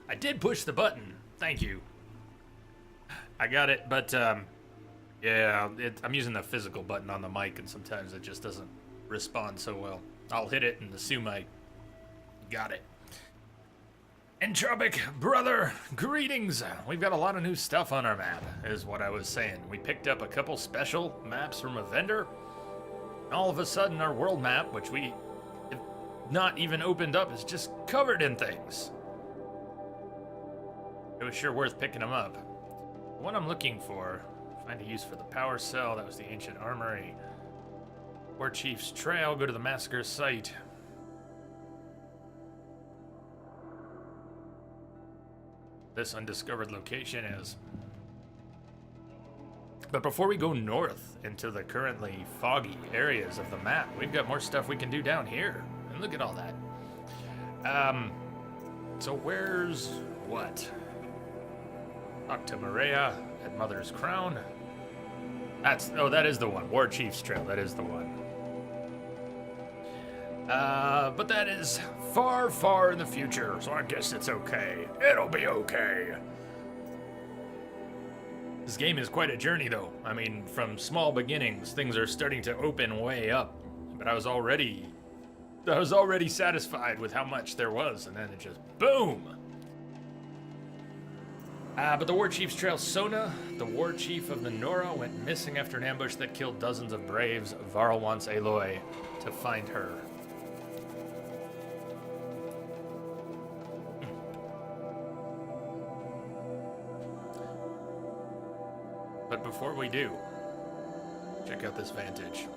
I did push the button. Thank you. I got it, but yeah, I'm using the physical button on the mic, and sometimes it just doesn't respond so well. I'll hit it and assume I got it. Entropic brother, greetings. We've got a lot of new stuff on our map, is what I was saying. We picked up a couple special maps from a vendor. All of a sudden, our world map, which we have not even opened up, is just covered in things. It was sure worth picking them up. What I'm looking for, find a use for the power cell. That was the ancient armory. War Chief's Trail, go to the massacre site. This undiscovered location is. But before we go north into the currently foggy areas of the map, we've got more stuff we can do down here. And look at all that. So where's what? Octa Maria at Mother's Crown. That is the one. War Chief's Trail, that is the one. But that is far, far in the future, so I guess it's okay. It'll be okay. This game is quite a journey, though. I mean, from small beginnings, things are starting to open way up. But I was already satisfied with how much there was, and then it just boom. But the War Chief's Trail, Sona, the War Chief of the Nora, went missing after an ambush that killed dozens of braves. Varl wants Aloy to find her. But before we do, check out this vantage.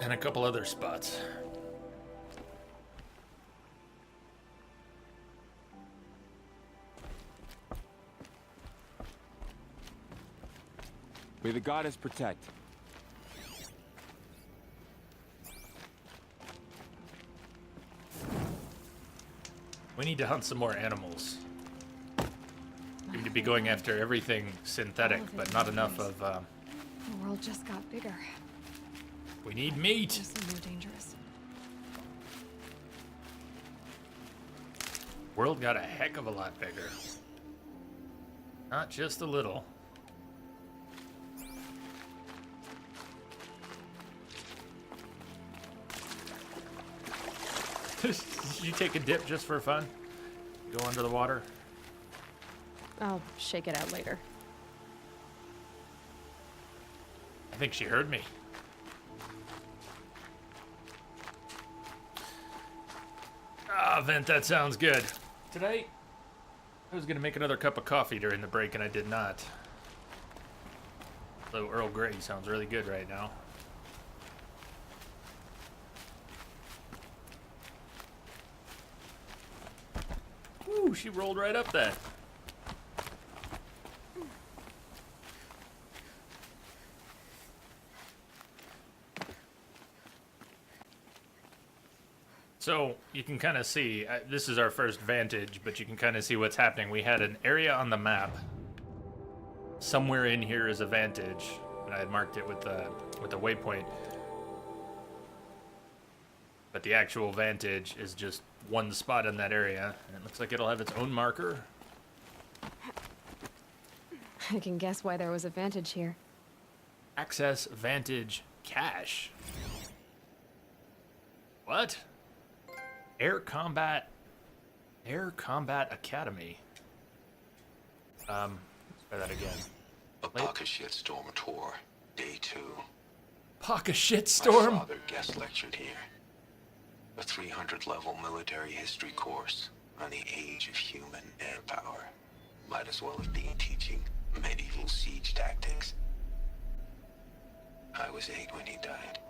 And a couple other spots. May the goddess protect. We need to hunt some more animals. We need to be going after everything synthetic, but not enough of, The world just got bigger. we need meat! Just more dangerous. World got a heck of a lot bigger. Not just a little. You take a dip just for fun? Go under the water? I'll shake it out later. I think she heard me. Vent, that sounds good. Today, I was gonna make another cup of coffee during the break and I did not. Though Earl Grey sounds really good right now. Ooh, she rolled right up that. So you can kind of see, this is our first vantage, but you can kind of see what's happening. We had an area on the map. Somewhere in here is a vantage, and I had marked it with the waypoint. But the actual vantage is just one spot in that area, and it looks like it'll have its own marker. I can guess why there was a vantage here. Access vantage cache. What? Air Combat Academy. Let's try that again. A Paka Shitstorm tour, day 2. Paka My Shitstorm? father guest lectured here. A 300-level military history course on the age of human air power. Might as well have been teaching medieval siege tactics. I was 8 when he died.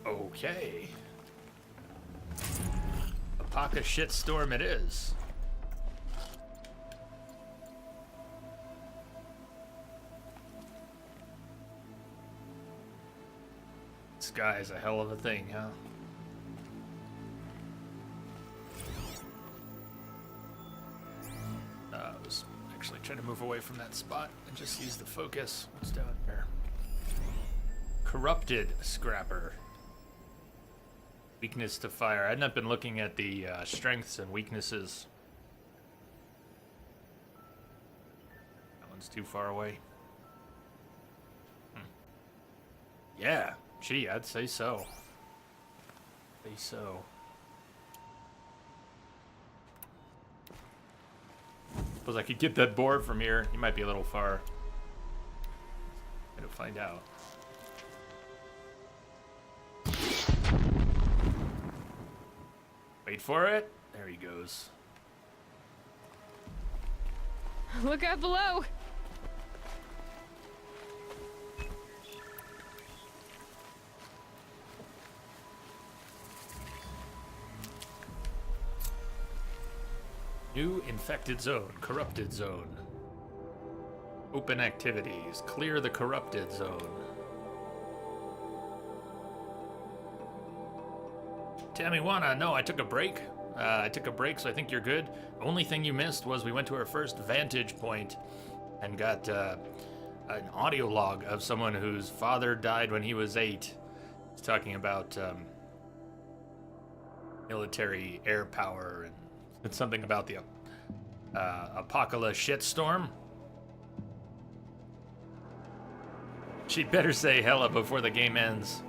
Okay. A Paka Shitstorm it is. This guy's a hell of a thing, huh? I was actually trying to move away from that spot and just use the focus. What's down there? Corrupted scrapper. Weakness to fire. I'd not been looking at the strengths and weaknesses. That one's too far away. Yeah, gee, I'd say so. Say so. Suppose I could get that boar from here. He might be a little far. Gotta find out. Wait for it. There he goes. Look out below! New infected zone, corrupted zone. Open activities, clear the corrupted zone. Tamiwana, no, I took a break. So I think you're good. Only thing you missed was we went to our first vantage point and got an audio log of someone whose father died when he was 8. He's talking about military air power, and it's something about the apocalypse shitstorm. She'd better say hella before the game ends.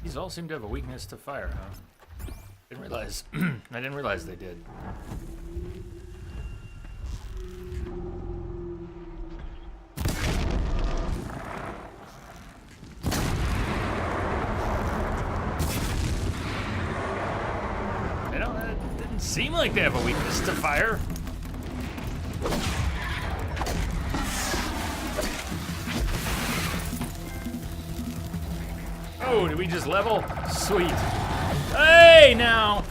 These all seem to have a weakness to fire, huh? Didn't realize. I didn't realize they did. It didn't seem like they have a weakness to fire. Oh, did we just level? Sweet. Hey, now!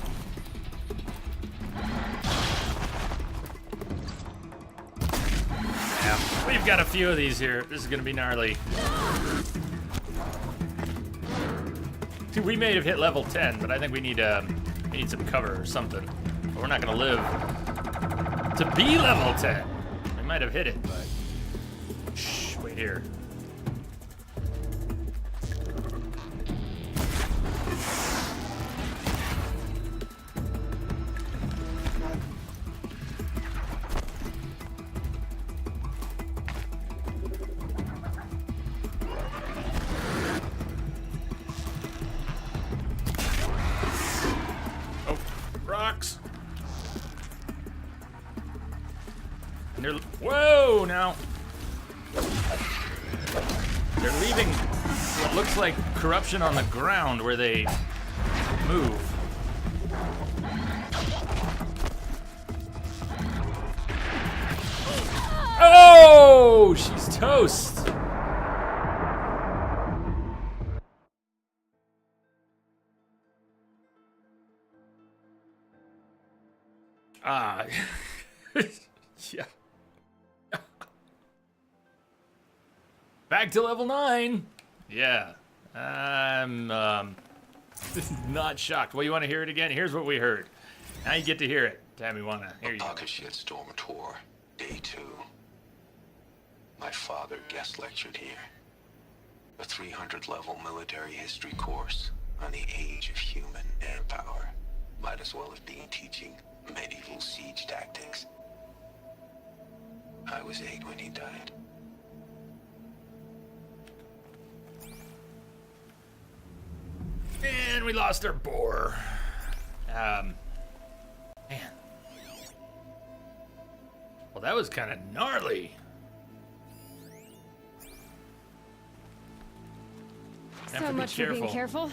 Yeah, we've got a few of these here. This is gonna be gnarly. Dude, we may have hit level 10, but I think we need some cover or something. Or we're not gonna live to be level 10. We might have hit it, but shh, wait here. Whoa, now. They're leaving what looks like corruption on the ground where they move. Oh, she's toast. Ah. Yeah. Back to level 9. Yeah. I'm not shocked. Well, you want to hear it again? Here's what we heard. Now you get to hear it. Tamiwana, here you go. Shitstorm Tour, Day 2. My father guest lectured here. A 300-level military history course on the age of human air power. Might as well have been teaching medieval siege tactics. I was 8 when he died. And we lost our boar. Man. Well, that was kind of gnarly. have So to be much for careful. being careful.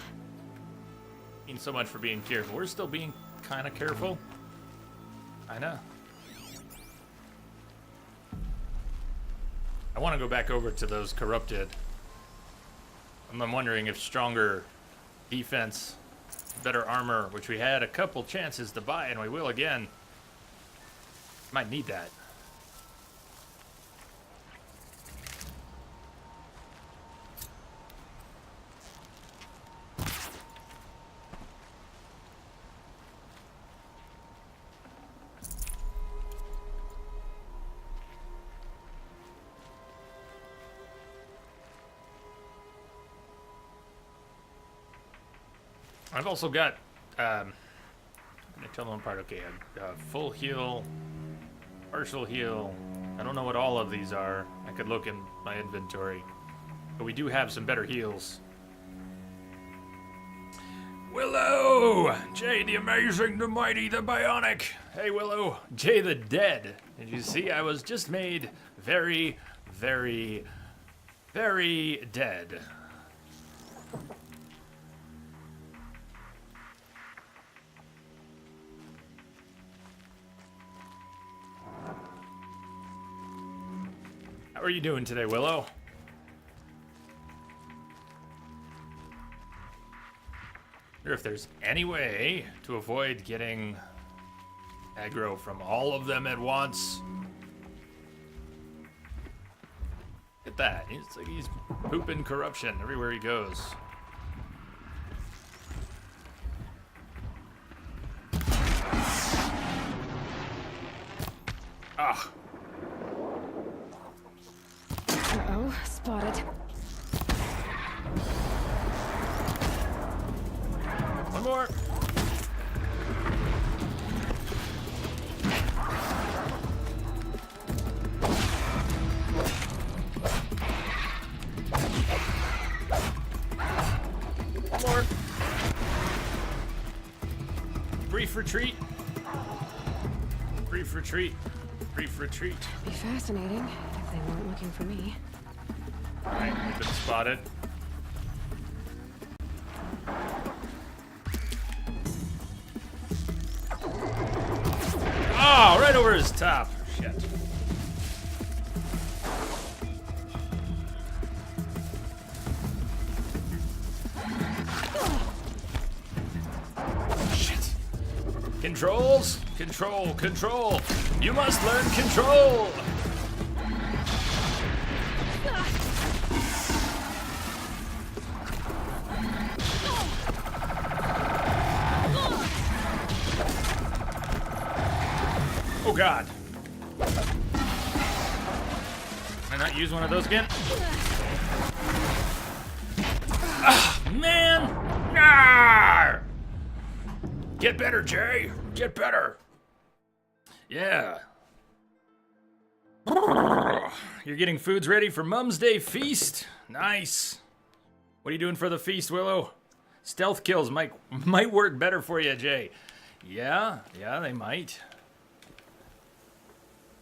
Means so much for being careful. We're still being kind of careful. I know. I want to go back over to those corrupted. I'm wondering if stronger defense, better armor, which we had a couple chances to buy, and we will again. Might need that. I've also got, I'm gonna tell them apart. Okay, full heal, partial heal. I don't know what all of these are. I could look in my inventory, but we do have some better heals. Willow! Jay the Amazing, the Mighty, the Bionic. Hey Willow, Jay the Dead. Did you see I was just made very, very, very dead. How are you doing today, Willow? Wonder if there's any way to avoid getting aggro from all of them at once. Look at that. It's like he's pooping corruption everywhere he goes. Ah. Uh-oh, spotted. One more. One more. Brief retreat. Brief retreat. Brief retreat. Be fascinating if they weren't looking for me. Alright, we've been spotted. Oh, right over his top. Shit. Shit. Controls? Control, control. You must learn control. Oh God. Can I not use one of those again? Ah, man! Ah! Get better, Jay. Get better. Yeah. You're getting foods ready for Mum's Day feast? Nice. What are you doing for the feast, Willow? Stealth kills might work better for you, Jay. Yeah, they might.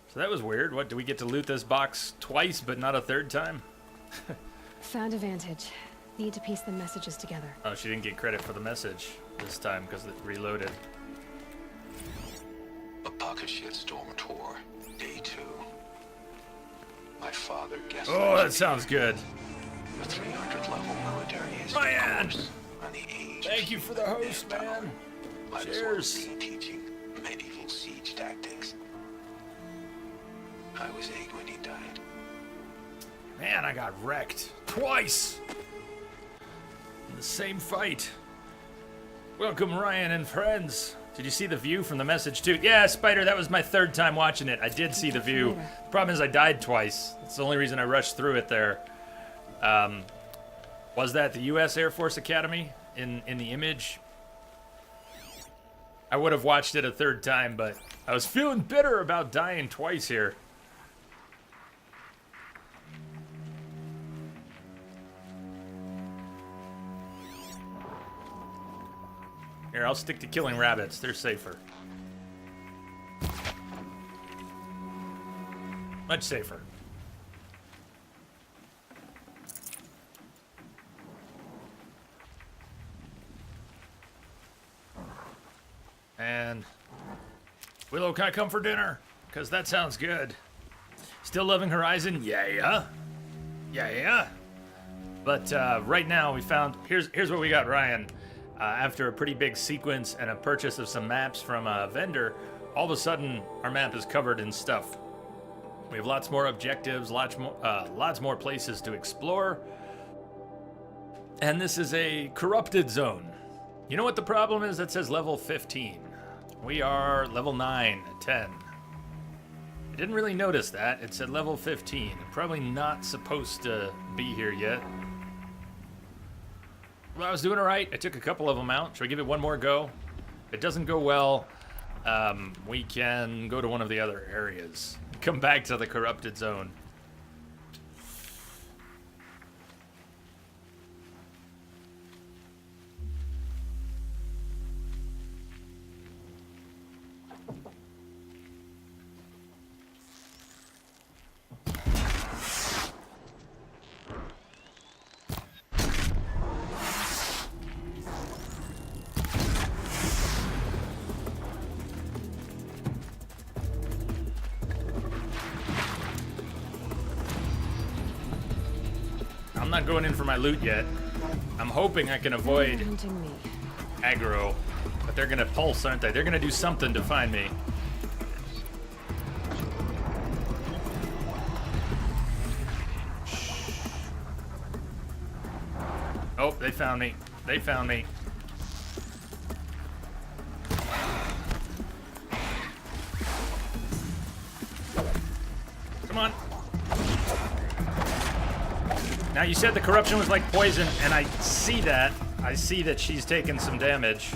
So that was weird. What, do we get to loot this box twice but not a third time? Found a vantage. Need to piece the messages together. Oh, she didn't get credit for the message this time because it reloaded. A pocket shitstorm tour, day 2. My father guessed. Oh, that sounds good. A 300 level military history Ryan! course on the age. Thank you for the host, man. Might as well Cheers. be teaching medieval siege tactics. I was 8 when he died. Man, I got wrecked twice in the same fight. Welcome, Ryan and friends. Did you see the view from the message too? Yeah, Spider, that was my third time watching it. I did see the view. The problem is I died twice. That's the only reason I rushed through it there. Was that the U.S. Air Force Academy in the image? I would have watched it a third time, but I was feeling bitter about dying twice here. Here, I'll stick to killing rabbits. They're safer. Much safer. And Willow, can I come for dinner? Because that sounds good. Still loving Horizon? Yeah. But right now we found, here's what we got, Ryan. After a pretty big sequence and a purchase of some maps from a vendor, all of a sudden our map is covered in stuff. We have lots more objectives, lots more places to explore. And this is a corrupted zone. You know what the problem is? That says level 15. We are level 9, 10. I didn't really notice that. It said level 15. Probably not supposed to be here yet. Well, I was doing all right. I took a couple of them out. Should I give it one more go? If it doesn't go well, we can go to one of the other areas. Come back to the corrupted zone. I'm not going in for my loot yet. I'm hoping I can avoid Hunting me. aggro, but they're gonna pulse, aren't they? They're gonna do something to find me. Oh, they found me. They found me. Come on. Now, you said the corruption was like poison, and I see that. I see that she's taken some damage.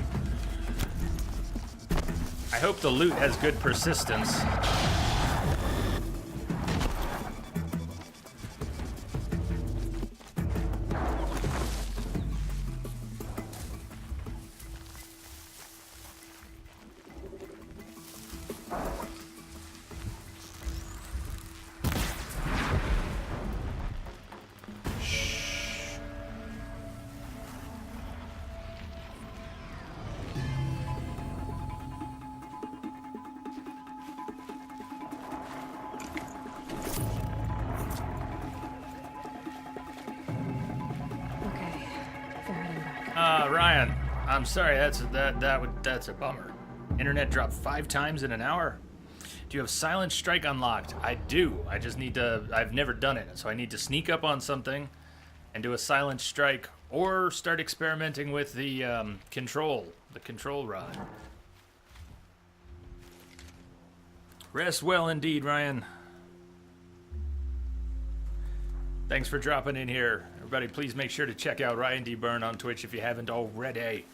I hope the loot has good persistence. Okay, they're heading back. Ryan, I'm sorry. That's a bummer. Internet dropped 5 times in an hour. Do you have Silent Strike unlocked? I do. I just need to. I've never done it, so I need to sneak up on something and do a Silent Strike, or start experimenting with the control rod. Rest well indeed, Ryan. Thanks for dropping in here. Everybody, please make sure to check out Ryan D. Byrne on Twitch if you haven't already.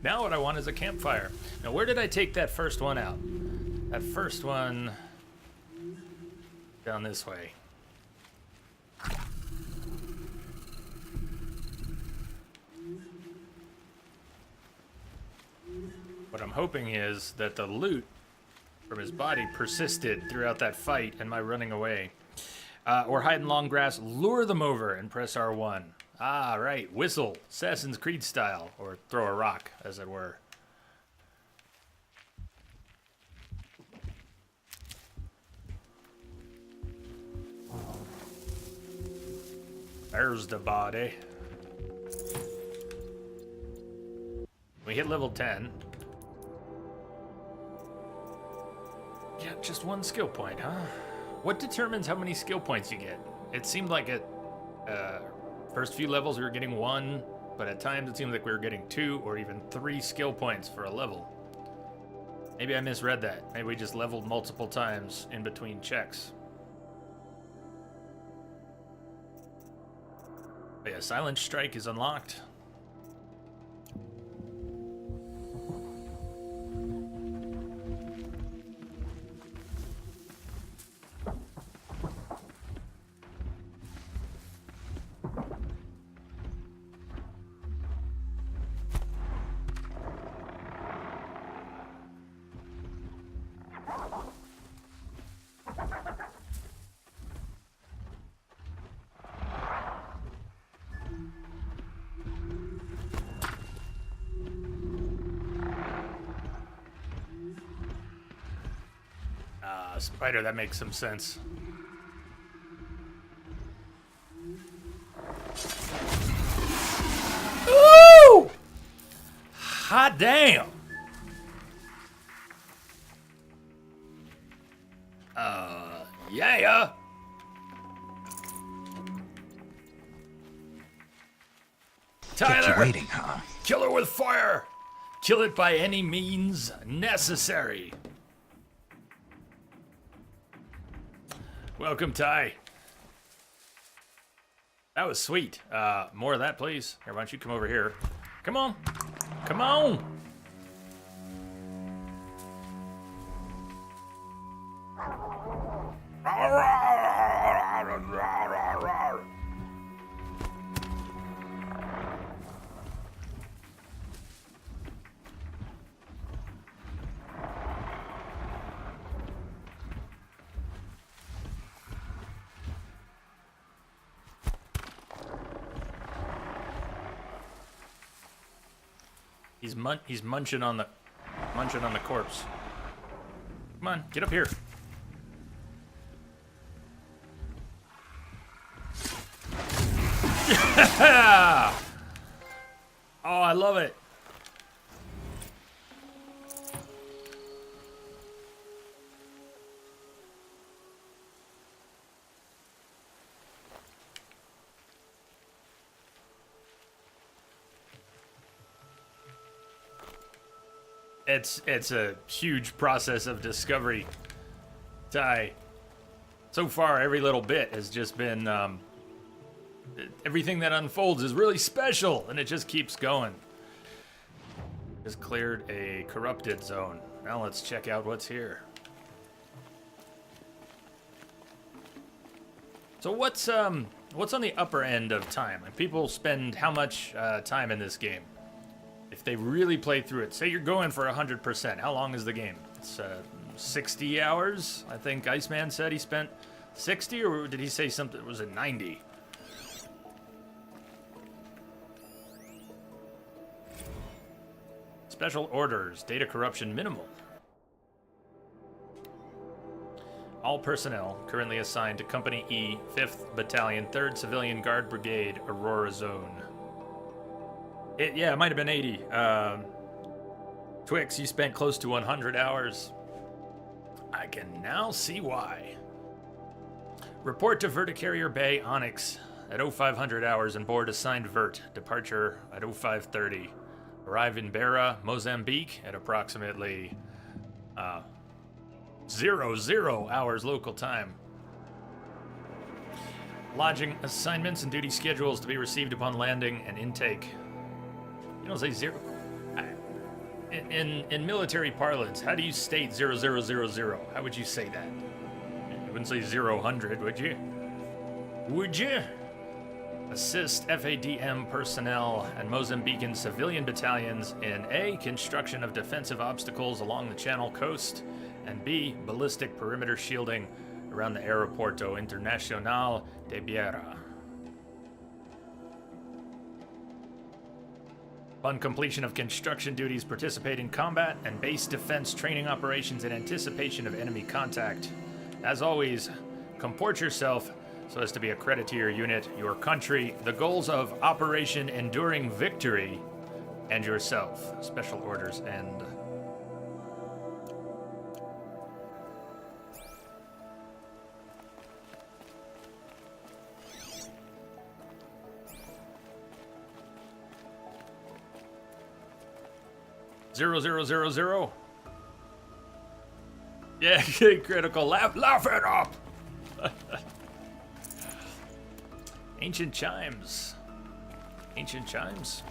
Now what I want is a campfire. Now, where did I take that first one out? That first one down this way. What I'm hoping is that the loot from his body persisted throughout that fight and my running away. Or hide in long grass, lure them over, and press R1. Ah, right, whistle, Assassin's Creed style, or throw a rock, as it were. There's the body. We hit level 10. Yeah, just 1 skill point, huh? What determines how many skill points you get? It seemed like at first few levels we were getting 1, but at times it seemed like we were getting 2 or even 3 skill points for a level. Maybe I misread that. Maybe we just leveled multiple times in between checks. But yeah, Silent Strike is unlocked. spider, that makes some sense. Ooh! Hot damn! Yeah. Tyler, Kept you waiting, huh? kill her with fire! Kill it by any means necessary. Welcome, Ty. That was sweet. More of that, please. Here, why don't you come over here? Come on. Come on. He's munching on the corpse. Come on, get up here. Yeah! Oh, I love it. It's a huge process of discovery, Ty. So far, every little bit has just been, everything that unfolds is really special, and it just keeps going. Just cleared a corrupted zone. Now let's check out what's here. So what's on the upper end of time? Like, people spend how much time in this game? If they really play through it, say you're going for 100%, how long is the game? It's 60 hours. I think Iceman said he spent 60, or did he say something? Was it 90? Special orders, data corruption minimal. All personnel currently assigned to Company E, 5th Battalion, 3rd Civilian Guard Brigade, Aurora Zone. It might have been 80. Twix, you spent close to 100 hours. I can now see why. Report to Verticarrier Bay Onyx at 0500 hours and board assigned Vert. Departure at 0530. Arrive in Beira, Mozambique at approximately 00 hours local time. Lodging assignments and duty schedules to be received upon landing and intake. You don't say zero. In military parlance, how do you state 0000? How would you say that? You wouldn't say 000, would you? Would you? Assist FADM personnel and Mozambican civilian battalions in A, construction of defensive obstacles along the Channel coast, and B, ballistic perimeter shielding around the Aeroporto Internacional de Beira. Upon completion of construction duties, participate in combat and base defense training operations in anticipation of enemy contact. As always, comport yourself so as to be a credit to your unit, your country, the goals of Operation Enduring Victory, and yourself. Special orders end. $0000. Yeah, critical. Laugh it up. Ancient chimes. Ancient chimes.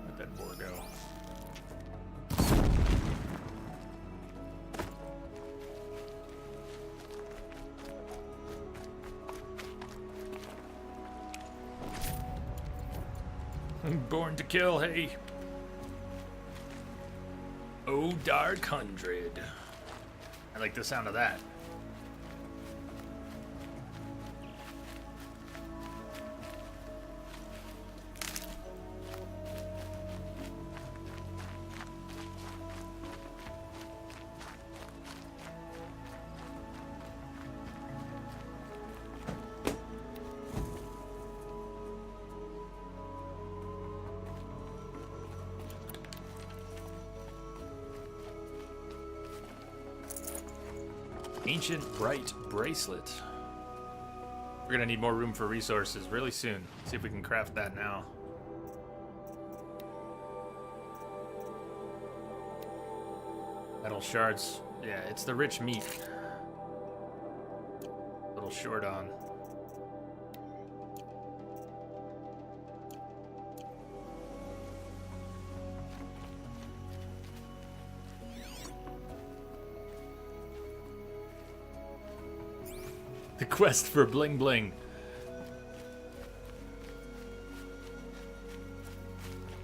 Let that boar go. Born to kill, hey. Oh, Dark 100. I like the sound of that. Ancient Bright Bracelet. We're gonna need more room for resources really soon. See if we can craft that now. Metal shards. Yeah, it's the rich meat. A little short on. The quest for bling bling.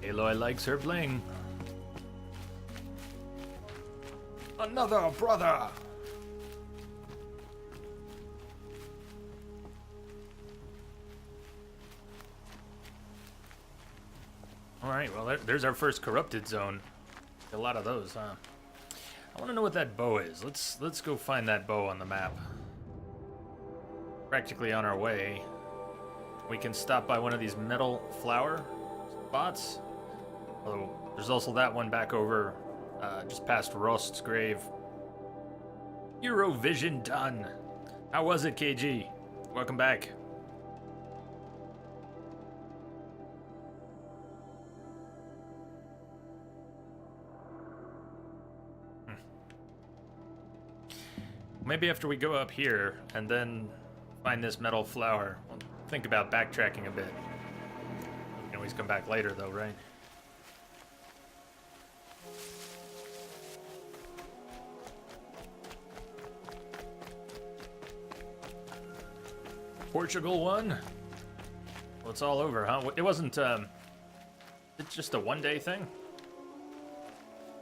Aloy likes her bling. Another brother. All right, well, there's our first corrupted zone. A lot of those, huh? I want to know what that bow is. Let's go find that bow on the map. Practically on our way. We can stop by one of these metal flower spots. Although there's also that one back over just past Rost's grave. Eurovision done. How was it, KG? Welcome back. Maybe after we go up here and then find this metal flower, we'll think about backtracking a bit. We can always come back later, though, right? Portugal won? Well, it's all over, huh? It wasn't, it's just a one-day thing?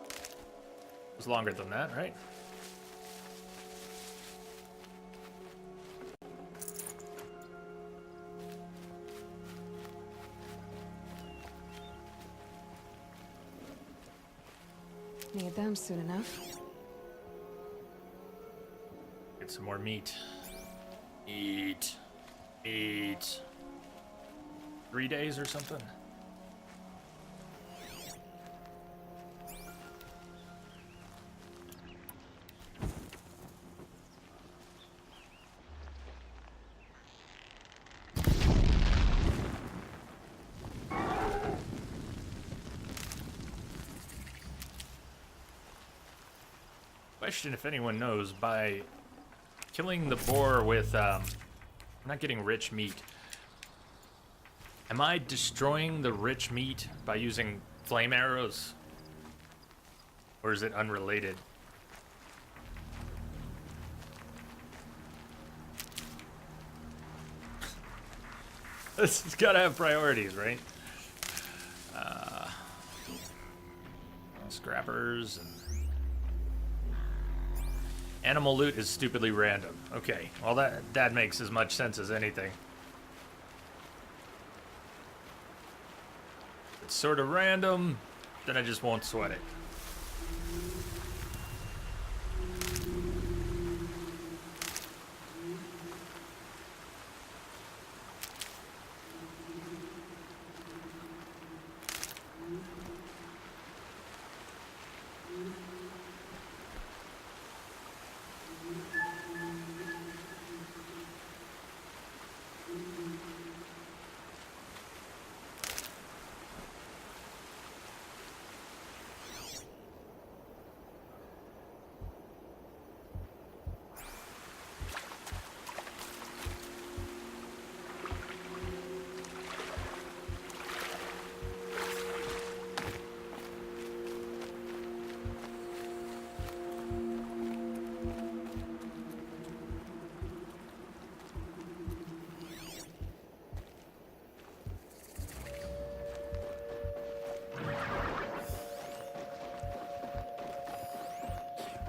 It was longer than that, right? Need them soon enough. Get some more meat. Eat. Eat. 3 days or something? Question if anyone knows, by killing the boar with, I'm not getting rich meat. Am I destroying the rich meat by using flame arrows? Or is it unrelated? This has gotta have priorities, right? Scrappers and... Animal loot is stupidly random. Okay, well that makes as much sense as anything. It's sort of random, then I just won't sweat it.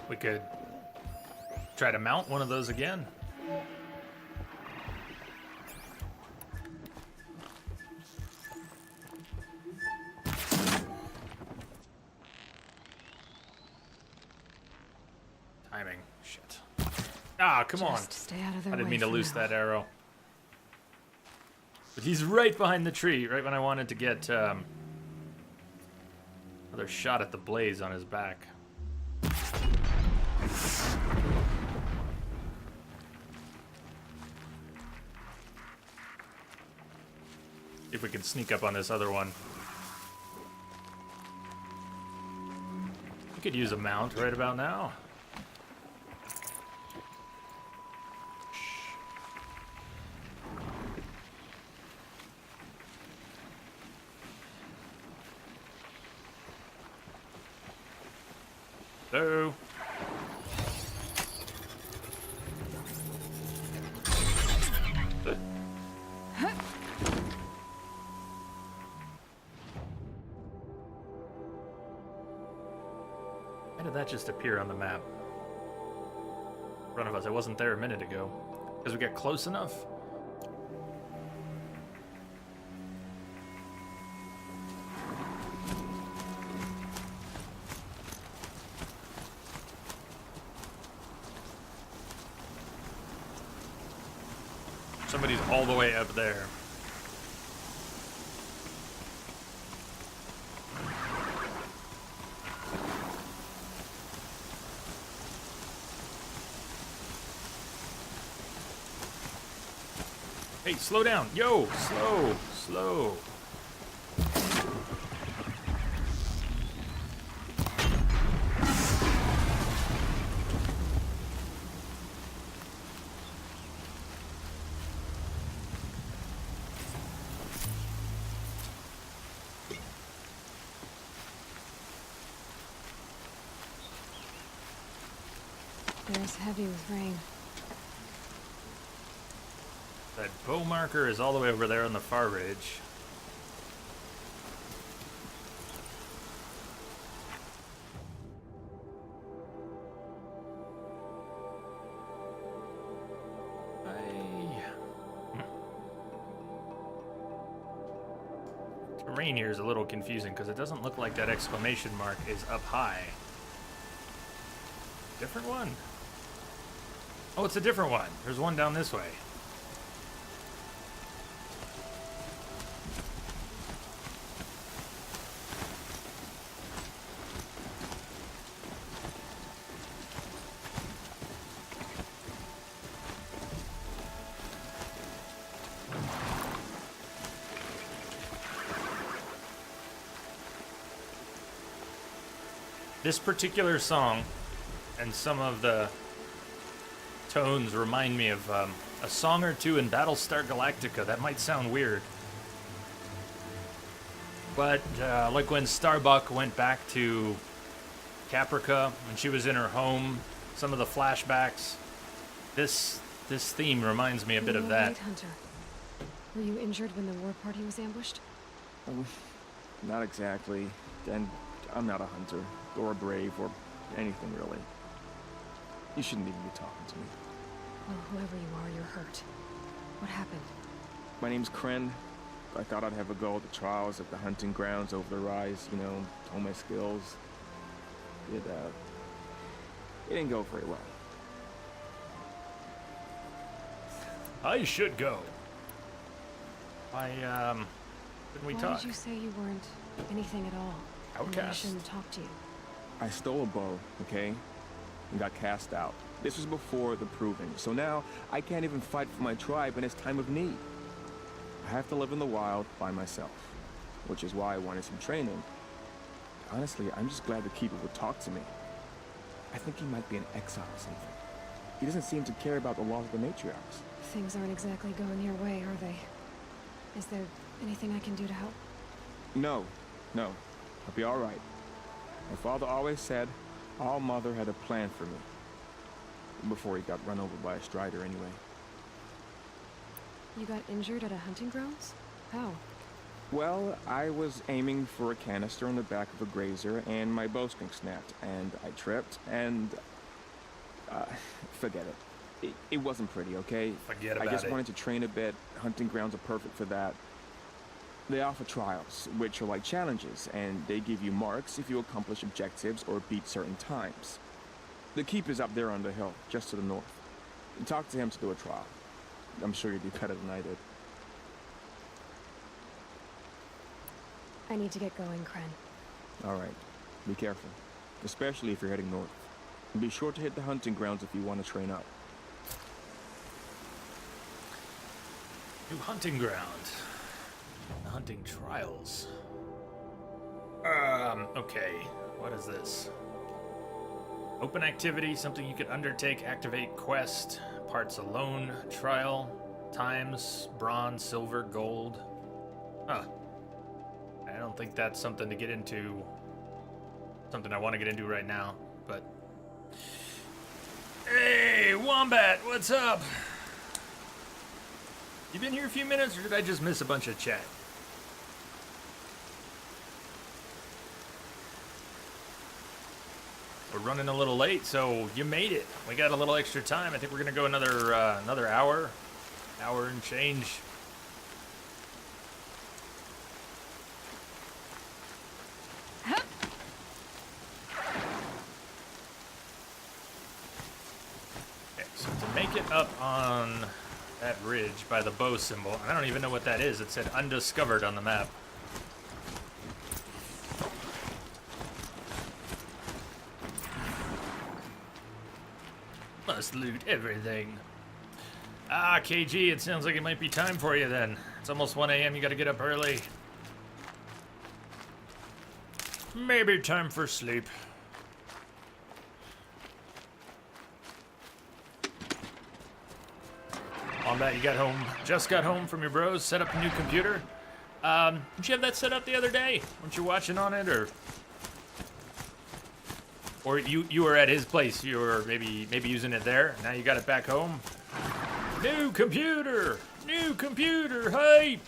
We could try to mount one of those again. Timing. Shit. Ah, come on. Just stay out of their I didn't way mean to for loose now. that arrow. But he's right behind the tree, right when I wanted to get another shot at the blaze on his back. if we can sneak up on this other one. We could use a mount right about now. Hello. Why did that just appear on the map? In front of us. It wasn't there a minute ago. Because we got close enough? Somebody's all the way up there. Hey, slow down. Yo, slow, slow. There's heavy with rain. That bow marker is all the way over there on the far ridge. Terrain here is a little confusing because it doesn't look like that exclamation mark is up high. Different one? Oh, it's a different one. There's one down this way. This particular song and some of the tones remind me of a song or two in Battlestar Galactica. That might sound weird. But like when Starbuck went back to Caprica when she was in her home, some of the flashbacks, this theme reminds me a bit of that. Night Hunter. Were you injured when the war party was ambushed? Not exactly. And I'm not a hunter, or a brave, or anything really. You shouldn't even be talking to me. Well, whoever you are, you're hurt. What happened? My name's Kren. I thought I'd have a go at the trials at the hunting grounds over the rise, you know, hone my skills. It didn't go very well. I should go. Couldn't we Why talk? did you say you weren't anything at all? And that I Outcast. shouldn't talk to you. I stole a bow, okay? And got cast out. This was before the Proving, so now I can't even fight for my tribe in its time of need. I have to live in the wild by myself, which is why I wanted some training. Honestly, I'm just glad the Keeper would talk to me. I think he might be an exile or something. He doesn't seem to care about the laws of the matriarchs. Things aren't exactly going your way, are they? Is there anything I can do to help? No. I'll be all right. My father always said our mother had a plan for me. Before he got run over by a strider anyway. You got injured at a hunting grounds? How? Well, I was aiming for a canister on the back of a grazer, and my bowstring snapped, and I tripped, and... forget it. It wasn't pretty, okay? Forget about I just it. wanted to train a bit. Hunting grounds are perfect for that. They offer trials, which are like challenges, and they give you marks if you accomplish objectives or beat certain times. The Keeper's up there on the hill, just to the north. Talk to him to do a trial. I'm sure you'd do better than I did. I need to get going, Kren. All right. Be careful. Especially if you're heading north. And be sure to hit the hunting grounds if you want to train up. New hunting ground. hunting trials. Okay. What is this? Open activity, something you can undertake, activate quest, parts alone, trial, times, bronze, silver, gold. Huh. I don't think that's something to get into, something I want to get into right now, but... Hey, Wombat, what's up? You been here a few minutes, or did I just miss a bunch of chat? We're running a little late, so you made it. We got a little extra time. I think we're gonna go another hour and change. Okay, so to make it up on that ridge by the bow symbol, I don't even know what that is. It said undiscovered on the map. Must loot everything. Ah, KG, it sounds like it might be time for you then. It's almost 1 a.m. You gotta get up early. Maybe time for sleep. On that, you got home. Just got home from your bros. Set up a new computer. Did you have that set up the other day? Weren't you watching on it, or you were at his place? You were maybe using it there. Now you got it back home. New computer, hype.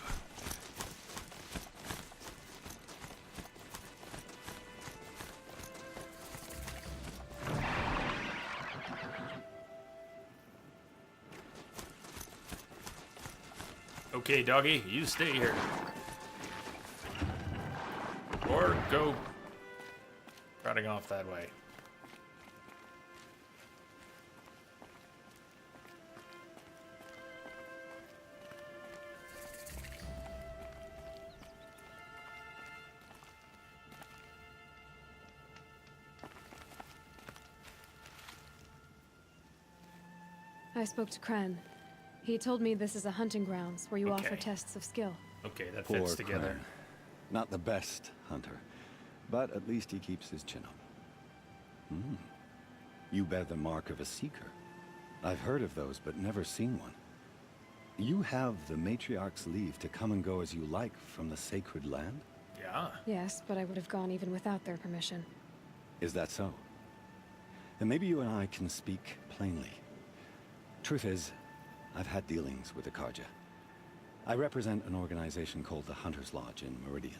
Okay, doggy, you stay here. Or go trotting off that way. I spoke to Kren. He told me this is a hunting grounds where you offer Okay. tests of skill. Okay, that Poor fits together. Crane. Not the best hunter, but at least he keeps his chin up. You bear the mark of a seeker. I've heard of those, but never seen one. You have the Matriarch's leave to come and go as you like from the sacred land? Yeah. Yes, but I would have gone even without their permission. Is that so? Then maybe you and I can speak plainly. Truth is, I've had dealings with the Carja. I represent an organization called the Hunter's Lodge in Meridian.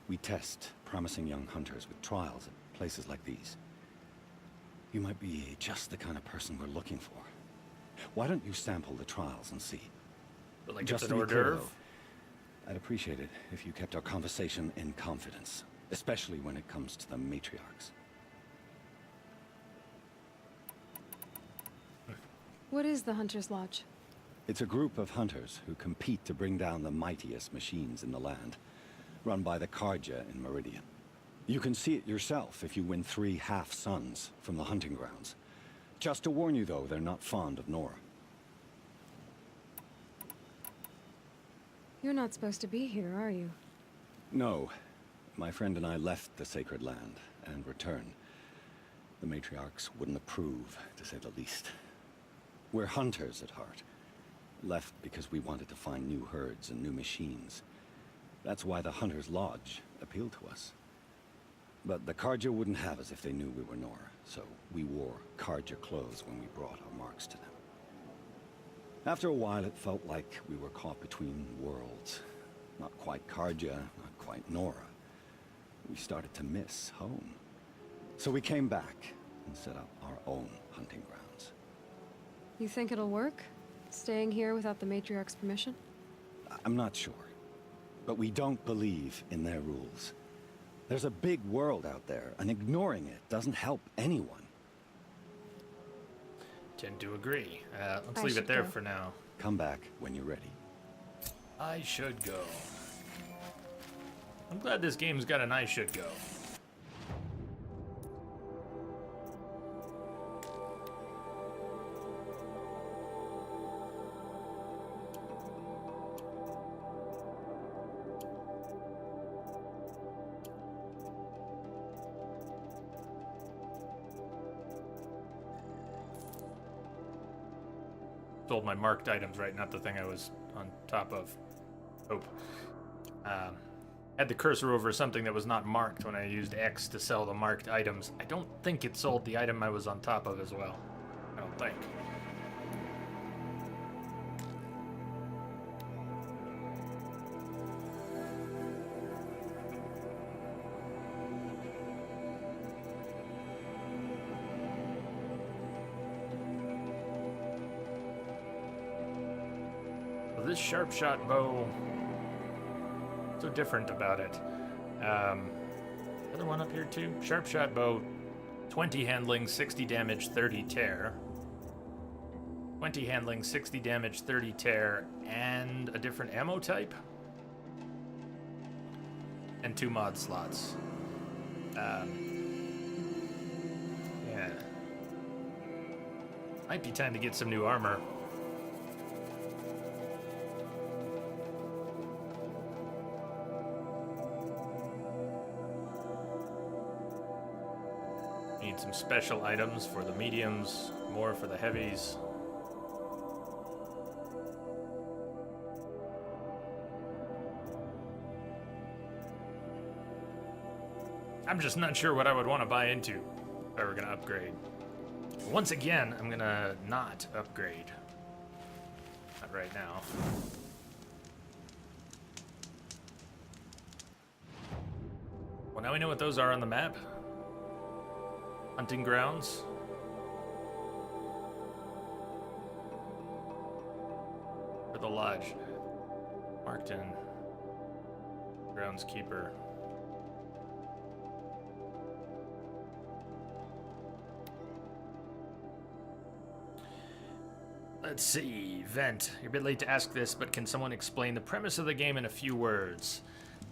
We test promising young hunters with trials at places like these. You might be just the kind of person we're looking for. Why don't you sample the trials and see? But like Just it's to an be hors clear, d'oeuvre. though, I'd appreciate it if you kept our conversation in confidence, especially when it comes to the matriarchs. What is the Hunter's Lodge? It's a group of hunters who compete to bring down the mightiest machines in the land, run by the Carja in Meridian. You can see it yourself if you win 3 half-suns from the hunting grounds. Just to warn you, though, they're not fond of Nora. You're not supposed to be here, are you? No. My friend and I left the sacred land and returned. The matriarchs wouldn't approve, to say the least. We're hunters at heart. Left because we wanted to find new herds and new machines. That's why the Hunter's Lodge appealed to us. But the Carja wouldn't have us if they knew we were Nora, so we wore Carja clothes when we brought our marks to them. After a while, it felt like we were caught between worlds. Not quite Carja, not quite Nora. We started to miss home. So we came back and set up our own hunting grounds. You think it'll work? Staying here without the Matriarch's permission? I'm not sure. But we don't believe in their rules. There's a big world out there, and ignoring it doesn't help anyone. Tend to agree. Let's I leave it should there go. for now. Come back when you're ready. I should go. I'm glad this game's got an I should go. stole my marked items, right? Not the thing I was on top of. Hope. Had the cursor over something that was not marked when I used X to sell the marked items. I don't think it sold the item I was on top of as well. I don't think. Well, this sharp shot bow, so different about it. Other one up here too. Sharp shot bow, 20 handling, 60 damage, 30 tear. 20 handling, 60 damage, 30 tear, and a different ammo type. And 2 mod slots. Yeah. Might be time to get some new armor. Need some special items for the mediums, more for the heavies. I'm just not sure what I would want to buy into if I were going to upgrade. Once again, I'm going to not upgrade. Not right now. Well, now we know what those are on the map. Hunting grounds. For the lodge. Marked in. Groundskeeper. Let's see. Vent. You're a bit late to ask this, but can someone explain the premise of the game in a few words?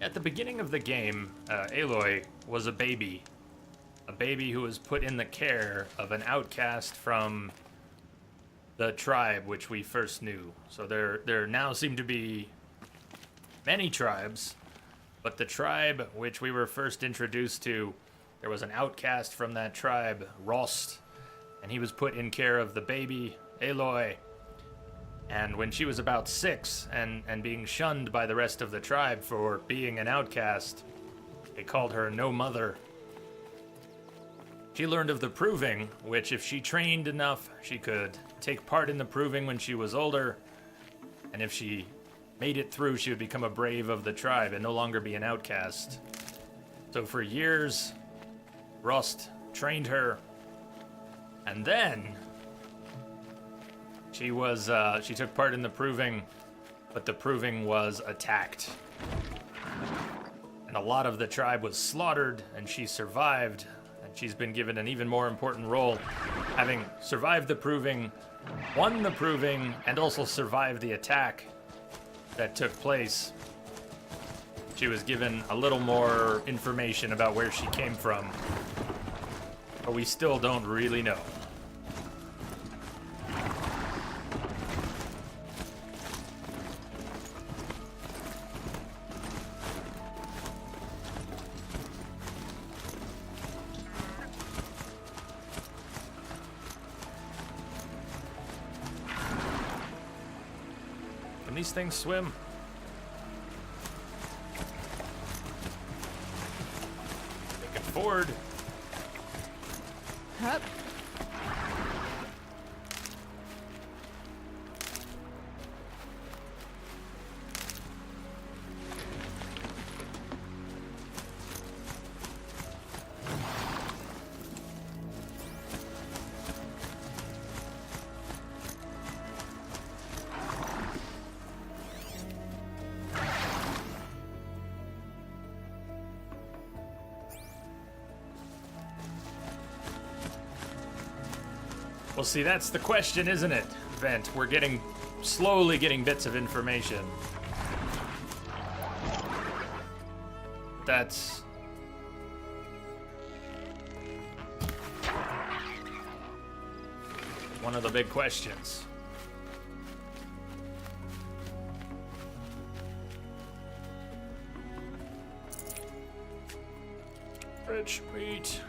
At the beginning of the game, Aloy was a baby. A baby who was put in the care of an outcast from the tribe which we first knew. So there now seem to be many tribes, but the tribe which we were first introduced to, there was an outcast from that tribe, Rost, and he was put in care of the baby, Aloy. And when she was about 6 and being shunned by the rest of the tribe for being an outcast, they called her No Mother. She learned of the Proving, which if she trained enough, she could take part in the Proving when she was older. And if she made it through, she would become a brave of the tribe and no longer be an outcast. So for years, Rost trained her. And then she took part in the Proving, but the Proving was attacked. And a lot of the tribe was slaughtered, and she survived. And she's been given an even more important role, having survived the Proving, won the Proving, and also survived the attack that took place. She was given a little more information about where she came from, but we still don't really know. Can these things swim? They can ford. Hup. Well, see, that's the question, isn't it, Vent? We're slowly getting bits of information. That's... one of the big questions. Rich meat.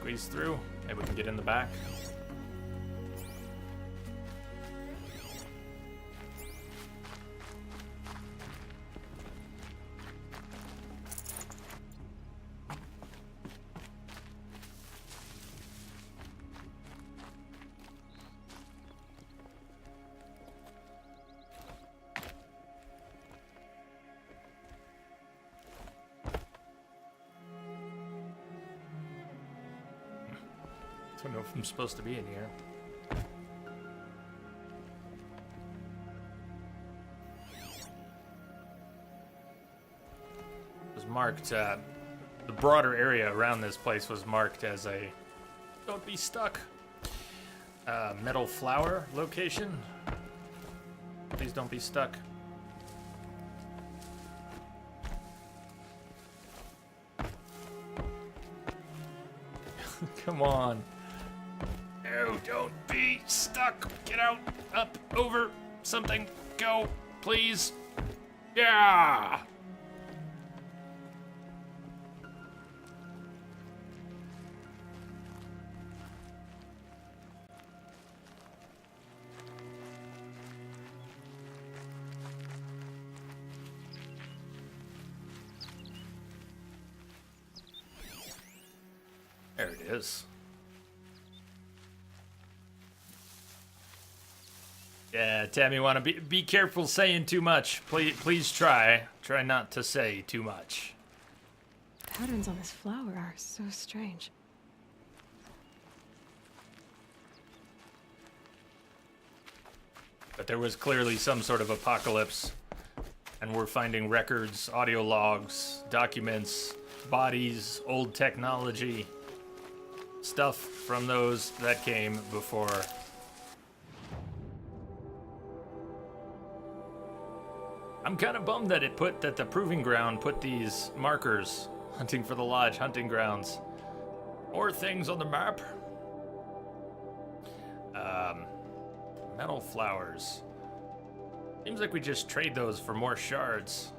Squeeze through. Maybe we can get in the back. I don't know if I'm supposed to be in here. It was marked, the broader area around this place was marked as a don't be stuck metal flower location. Please don't be stuck. Come on. No, don't be stuck. Get out, up, over, something. Go, please. Yeah. There it is. Yeah, Tammy, wanna be careful saying too much. Please try not to say too much. Patterns on this flower are so strange. But there was clearly some sort of apocalypse, and we're finding records, audio logs, documents, bodies, old technology, stuff from those that came before. I'm kind of bummed that the Proving Ground put these markers, hunting for the Lodge hunting grounds. More things on the map. Metal flowers. Seems like we just trade those for more shards.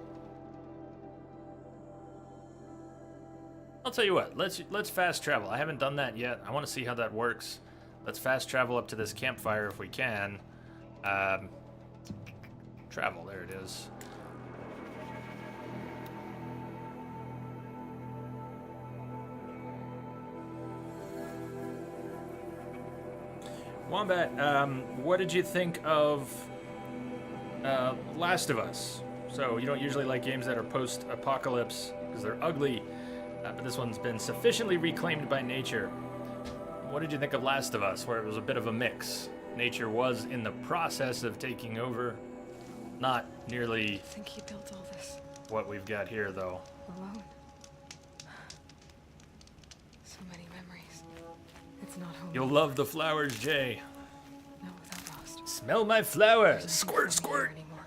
I'll tell you what, let's fast travel. I haven't done that yet. I want to see how that works. Let's fast travel up to this campfire if we can. Travel, there it is. Wombat, what did you think of Last of Us? So you don't usually like games that are post-apocalypse because they're ugly, but this one's been sufficiently reclaimed by nature. What did you think of Last of Us, where it was a bit of a mix? Nature was in the process of taking over, not nearly I think he built all this what we've got here, though. alone. So many memories. It's not home. You'll love the flowers, Jay. Not without Lost. Smell my flowers. There's Squirt, nothing squirt. here anymore.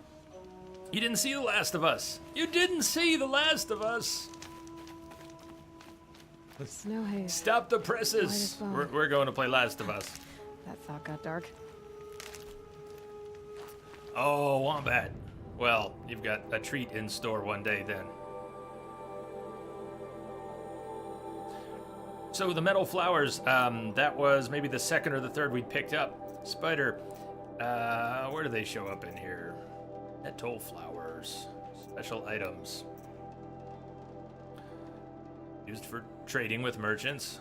You didn't see The Last of Us. You didn't see The Last of Us. Snow haze. Stop the Might presses. as well. We're going to play Last of Us. That thought got dark. Oh, Wombat. Well, you've got a treat in store one day then. So the metal flowers, that was maybe the second or the third we picked up. Spider, where do they show up in here? Metal flowers, special items. Used for trading with merchants.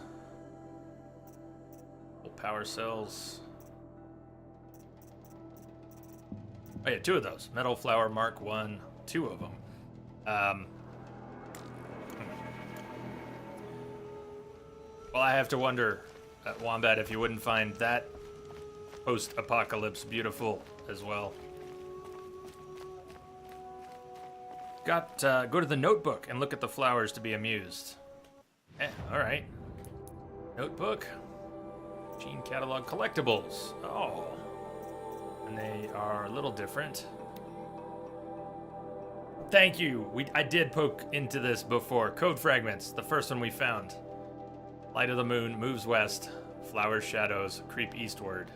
Power cells. Oh yeah, two of those. Metal Flower Mark 1, two of them. Well, I have to wonder, Wombat, if you wouldn't find that post-apocalypse beautiful as well. Go to the notebook and look at the flowers to be amused. Yeah, all right. Notebook. Gene Catalog Collectibles. Oh. And they are a little different. Thank you. I did poke into this before. Code fragments. The first one we found. Light of the moon moves west. Flowers, shadows, creep eastward.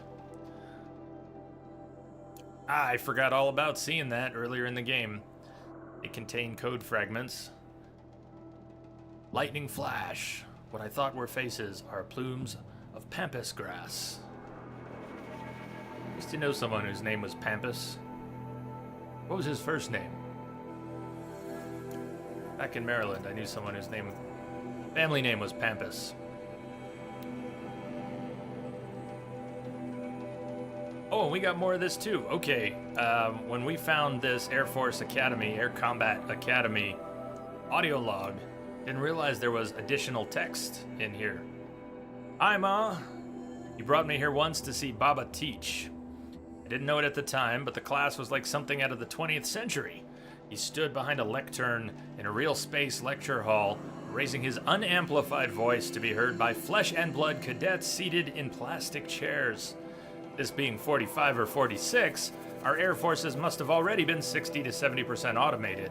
I forgot all about seeing that earlier in the game. It contained code fragments. Lightning flash. What I thought were faces are plumes of pampas grass. I used to know someone whose name was Pampas. What was his first name? Back in Maryland, I knew someone whose family name was Pampas. Oh, and we got more of this too. Okay, when we found this Air Force Academy, Air Combat Academy audio log, didn't realize there was additional text in here. Hi, Ma. You brought me here once to see Baba teach. I didn't know it at the time, but the class was like something out of the 20th century. He stood behind a lectern in a real space lecture hall, raising his unamplified voice to be heard by flesh and blood cadets seated in plastic chairs. This being 45 or 46, our air forces must have already been 60 to 70% automated.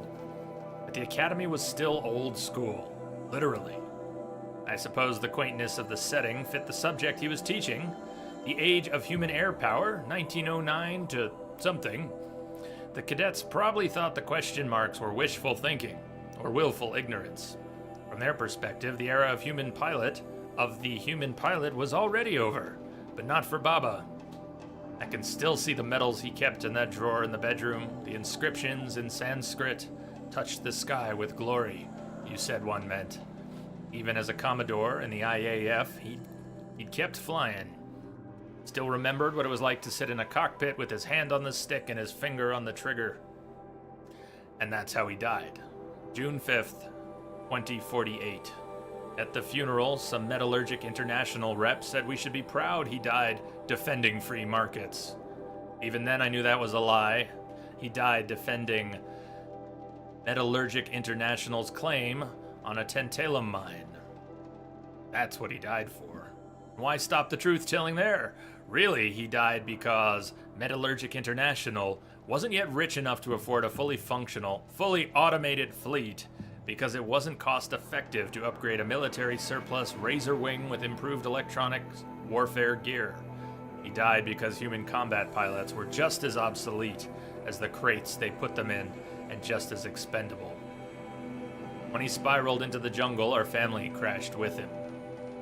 But the academy was still old school, literally. I suppose the quaintness of the setting fit the subject he was teaching, the age of human air power, 1909 to something. The cadets probably thought the question marks were wishful thinking, or willful ignorance. From their perspective, the era of the human pilot was already over, but not for Baba. I can still see the medals he kept in that drawer in the bedroom. The inscriptions in Sanskrit, "Touched the sky with glory," you said one meant. Even as a Commodore in the IAF, he'd kept flying. Still remembered what it was like to sit in a cockpit with his hand on the stick and his finger on the trigger. And that's how he died. June 5th, 2048. At the funeral, some Metallurgic International rep said we should be proud he died defending free markets. Even then I knew that was a lie. He died defending Metallurgic International's claim on a tantalum mine. That's what he died for. Why stop the truth-telling there? Really, he died because Metallurgic International wasn't yet rich enough to afford a fully functional, fully automated fleet, because it wasn't cost-effective to upgrade a military surplus Razor Wing with improved electronic warfare gear. He died because human combat pilots were just as obsolete as the crates they put them in, and just as expendable. When he spiraled into the jungle, our family crashed with him.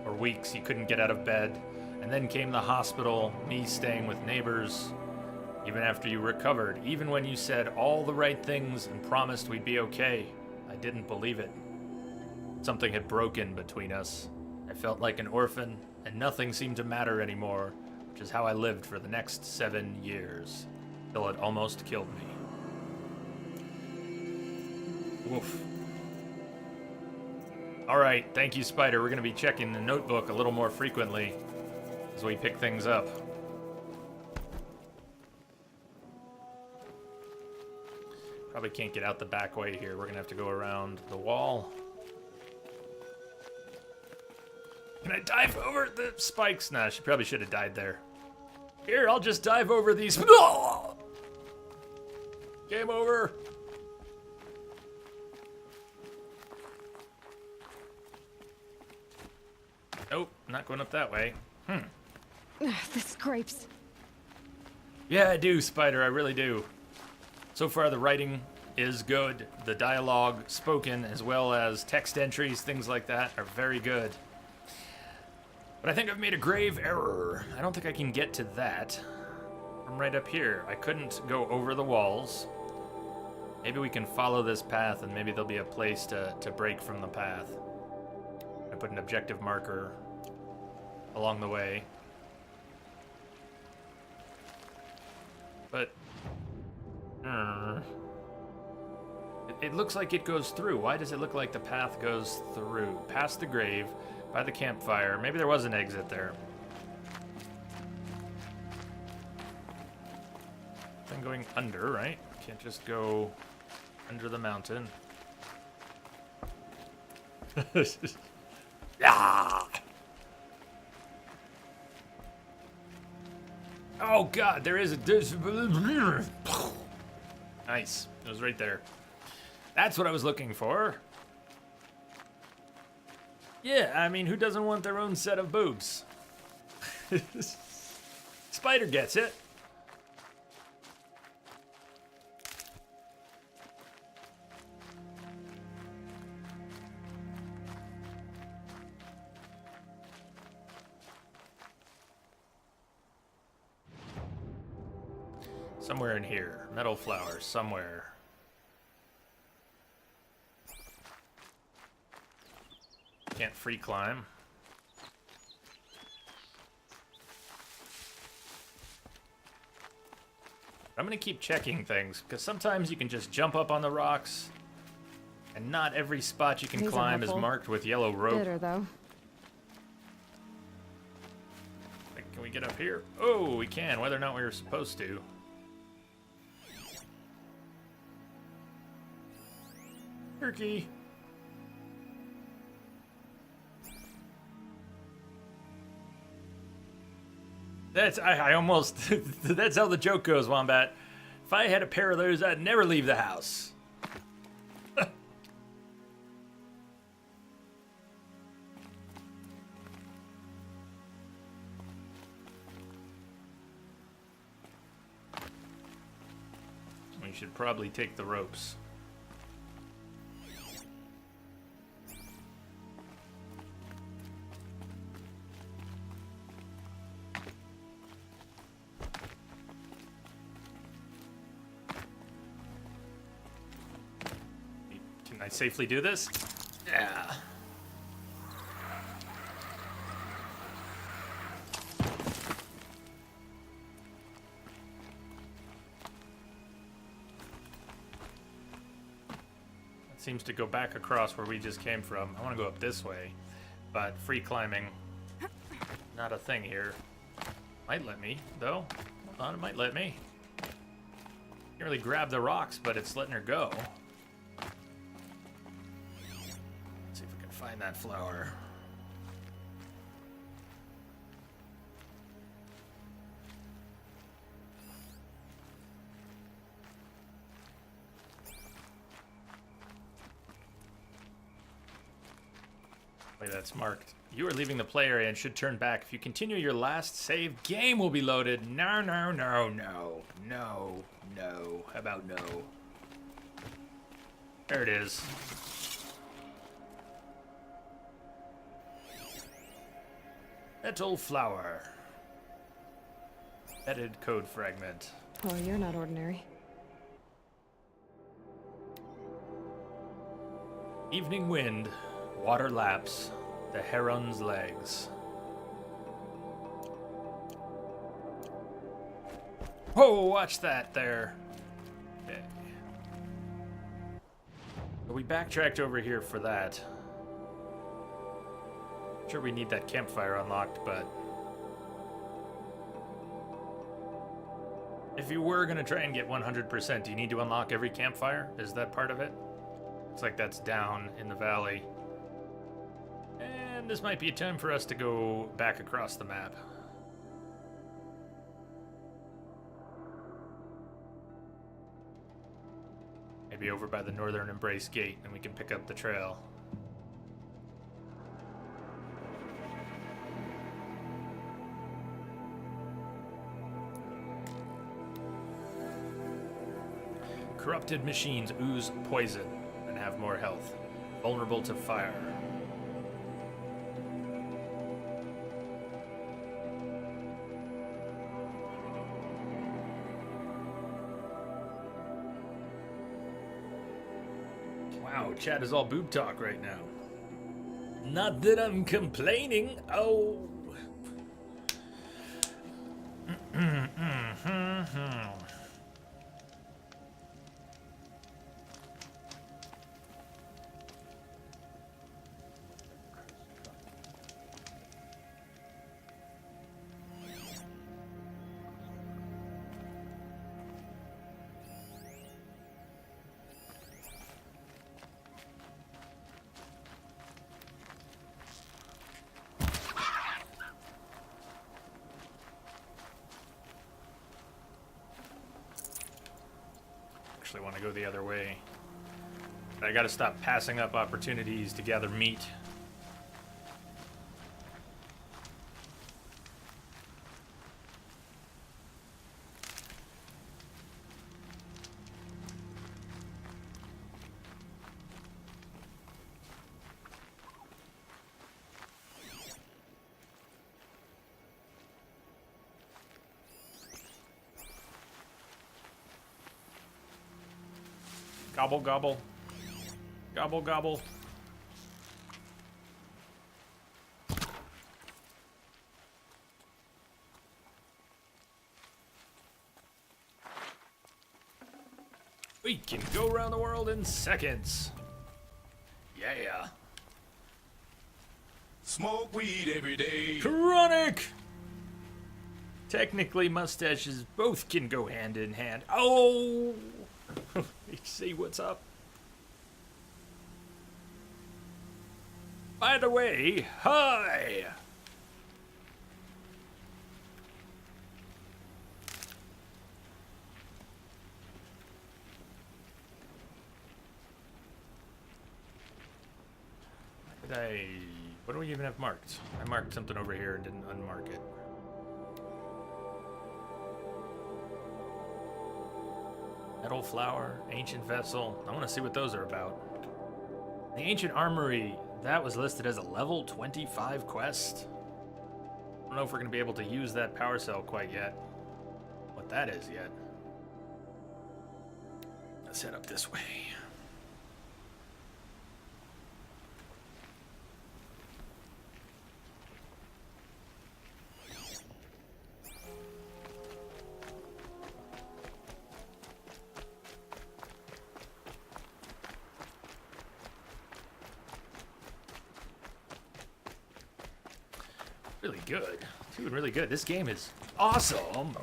For weeks, he couldn't get out of bed, and then came the hospital, me staying with neighbors. Even after you recovered, even when you said all the right things and promised we'd be okay, I didn't believe it. Something had broken between us. I felt like an orphan, and nothing seemed to matter anymore, which is how I lived for the next 7 years, till it almost killed me. Woof. Alright, thank you, Spider. We're going to be checking the notebook a little more frequently as we pick things up. Probably can't get out the back way here. We're going to have to go around the wall. Can I dive over the spikes? Nah, she probably should have died there. Here, I'll just dive over these. Game over. Nope, not going up that way. The scrapes. Yeah, I do, Spider, I really do. So far, the writing is good. The dialogue spoken, as well as text entries, things like that, are very good. But I think I've made a grave error. I don't think I can get to that from right up here. I couldn't go over the walls. Maybe we can follow this path, and maybe there'll be a place to break from the path. I put an objective marker along the way. But it looks like it goes through. Why does it look like the path goes through? Past the grave, by the campfire. Maybe there was an exit there. I'm going under, right? Can't just go under the mountain. Yeah. Oh god, there's nice. It was right there. That's what I was looking for. Yeah, I mean, who doesn't want their own set of boobs? Spider gets it. Somewhere in here. Metal flowers, somewhere. Can't free climb. I'm gonna keep checking things, because sometimes you can just jump up on the rocks, and not every spot you can These are climb is helpful. marked with yellow rope. Bitter, though. Like, can we get up here? Oh, we can, whether or not we were supposed to. Turkey. I almost, that's how the joke goes, Wombat. If I had a pair of those, I'd never leave the house. We should probably take the ropes. Can I safely do this? Yeah. That seems to go back across where we just came from. I want to go up this way, but free climbing, not a thing here. Might let me, though. Hold on, it might let me. Can't really grab the rocks, but it's letting her go. See if we can find that flower. Wait, that's marked. You are leaving the play area and should turn back. If you continue your last save, game will be loaded. No, no, no, no. No, no. How about no? There it is. Metal flower. Edited code fragment. Oh, you're not ordinary. Evening wind. Water laps. The heron's legs. Whoa, watch that there. Okay. We backtracked over here for that. Sure, we need that campfire unlocked, but if you were gonna try and get 100%, do you need to unlock every campfire? Is that part of it? Looks like that's down in the valley. And this might be a time for us to go back across the map. Maybe over by the Northern Embrace Gate, and we can pick up the trail. Corrupted machines ooze poison and have more health. Vulnerable to fire. Wow, chat is all boob talk right now. Not that I'm complaining. Oh. Actually want to go the other way. I gotta stop passing up opportunities to gather meat. Gobble, gobble. Gobble, gobble. We can go around the world in seconds. Yeah. Smoke weed every day. Chronic! Technically, mustaches both can go hand in hand. Oh! You see what's up? By the way, hi! What do we even have marked? I marked something over here and didn't unmark it. Metal flower, ancient vessel. I want to see what those are about. The ancient armory, that was listed as a level 25 quest. I don't know if we're going to be able to use that power cell quite yet. What that is yet. Let's head up this way. Really good. Doing really good. This game is awesome.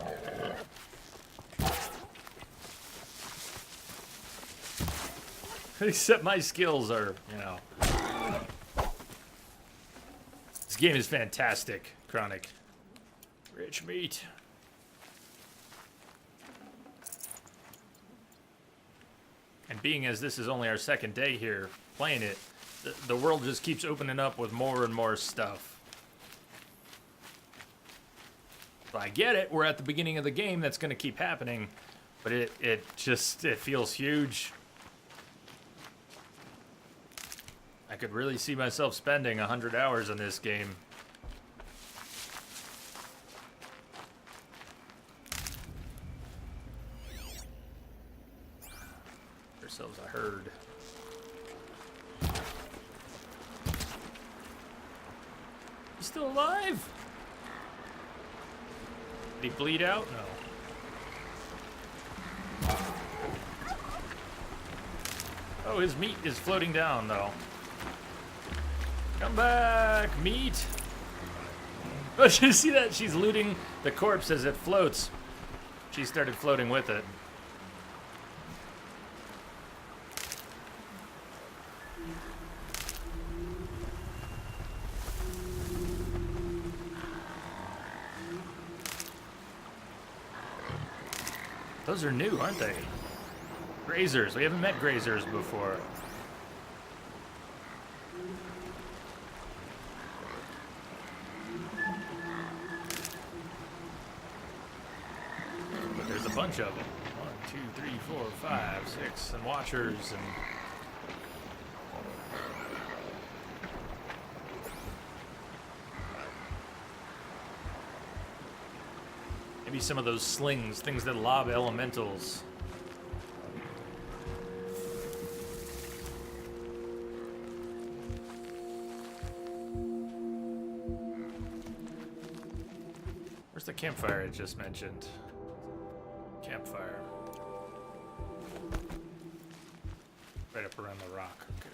Except my skills are, you know. This game is fantastic, Chronic. Rich meat. And being as this is only our second day here playing it, the world just keeps opening up with more and more stuff. So I get it, we're at the beginning of the game, that's going to keep happening, but it feels huge. I could really see myself spending 100 hours on this game. Ourselves a herd. He's still alive? Did he bleed out? No. Oh, his meat is floating down, though. Come back, meat! Oh, did you see that? She's looting the corpse as it floats. She started floating with it. Those are new, aren't they? Grazers. We haven't met grazers before. But there's a bunch of them. 1, 2, 3, 4, 5, 6, and watchers and... Maybe some of those slings, things that lob elementals. Where's the campfire I just mentioned? Campfire. Right up around the rock. Okay.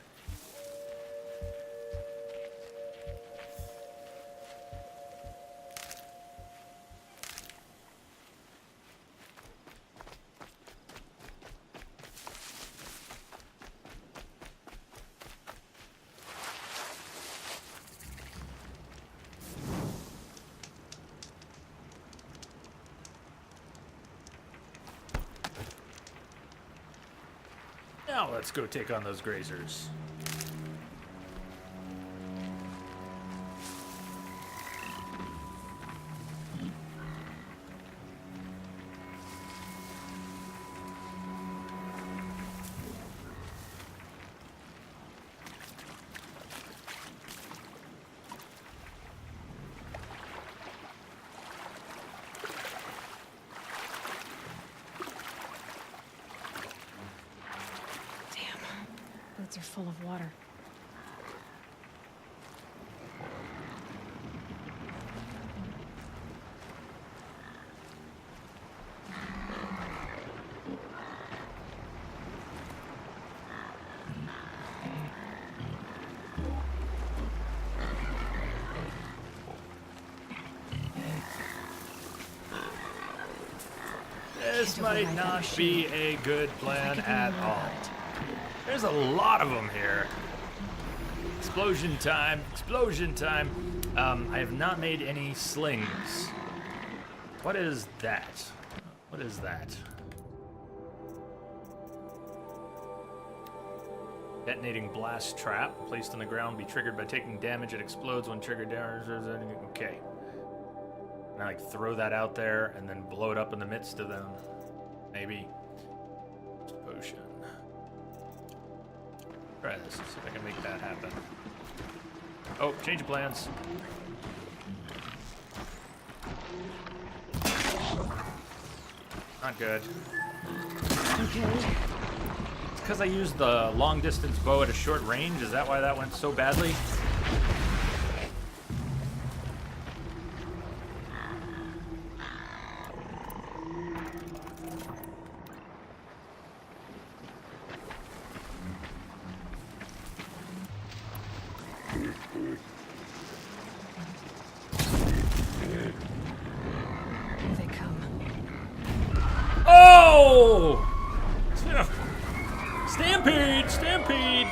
Now let's go take on those grazers. full of water. This Can't might override that not be a good plan could at remember all. that. There's a lot of them here. Explosion time, explosion time. I have not made any slings. What is that? What is that? Detonating blast trap placed on the ground, be triggered by taking damage. It explodes when triggered down. Okay. And I like throw that out there and then blow it up in the midst of them. Maybe. Potion. Try this. See if I can make that happen. Oh, change of plans. Not good. Okay. It's because I used the long distance bow at a short range. Is that why that went so badly? Here they come. Oh! Stampede! Stampede!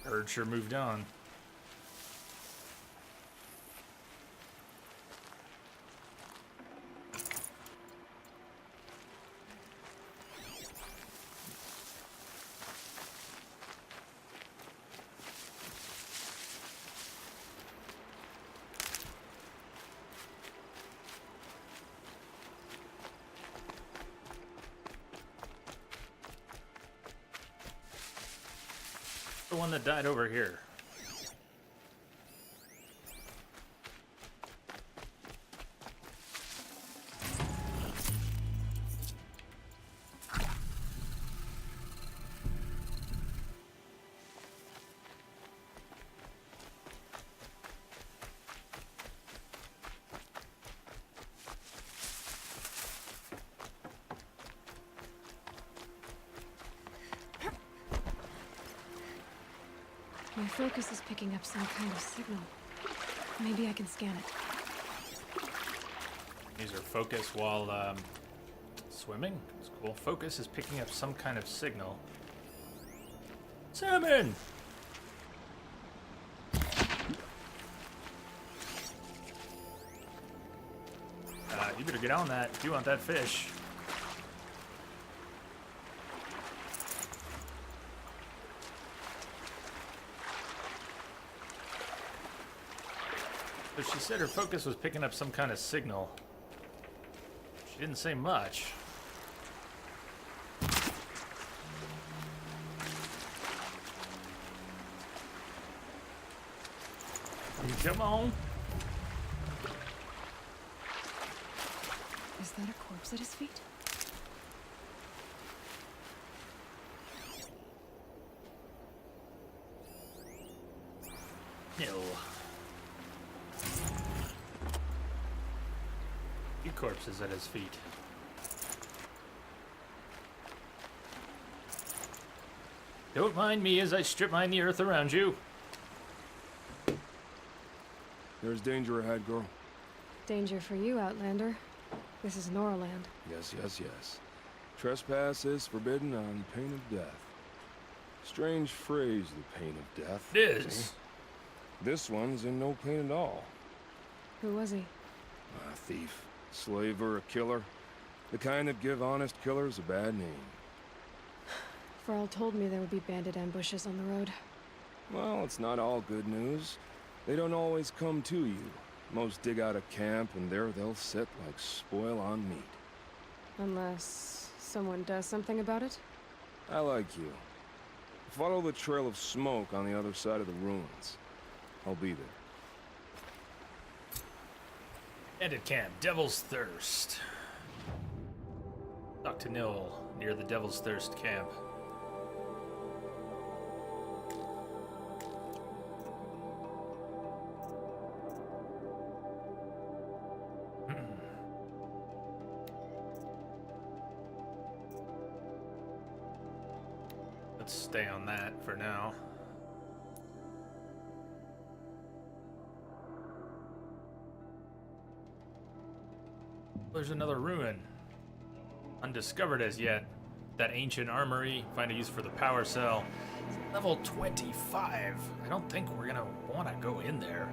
Herd sure moved on. The one that died over here. My focus is picking up some kind of signal. Maybe I can scan it. These are focus while swimming. It's cool. Focus is picking up some kind of signal. Salmon! You better get on that if you want that fish. So she said her focus was picking up some kind of signal. She didn't say much. Come on. Is that a corpse at his feet? No. Corpses at his feet. Don't mind me as I strip mine the earth around you. There's danger ahead, girl. Danger for you, Outlander. This is Noraland. Yes, yes, yes. Trespass is forbidden on pain of death. Strange phrase, the pain of death. It is. This one's in no pain at all. Who was he? A thief, slaver, a killer. The kind that give honest killers a bad name. Varl told me there would be bandit ambushes on the road. Well, it's not all good news. They don't always come to you. Most dig out a camp, and there they'll sit like spoil on meat. Unless someone does something about it? I like you. Follow the trail of smoke on the other side of the ruins. I'll be there. Bandit camp, Devil's Thirst. Talk to Nil near the Devil's Thirst camp. Let's stay on that for now. There's another ruin. Undiscovered as yet. That ancient armory. Find a use for the power cell. Level 25. I don't think we're gonna want to go in there.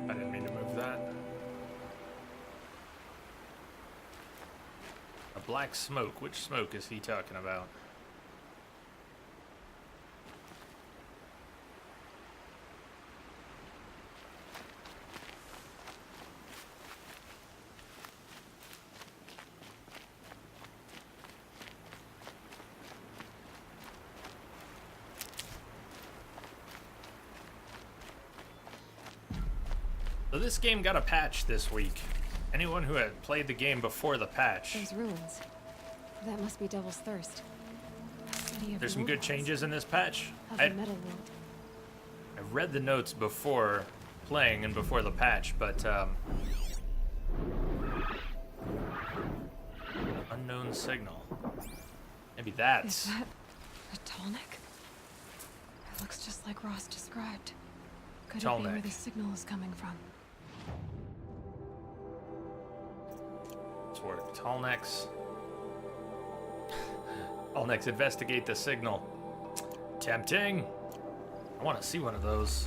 I didn't mean to move that. A black smoke. Which smoke is he talking about? So this game got a patch this week. Anyone who had played the game before the patch, Those ruins. That must be Devil's Thirst. A city of there's some good mortals. changes in this patch. Of I the metal world. read the notes before playing and before the patch, but unknown signal. Maybe Is that's that a Tallneck? It looks just like Ross described. Could it be where Tallneck. the signal is coming from? it's work. Tallnecks. Tallnecks investigate the signal. Tempting. I want to see one of those.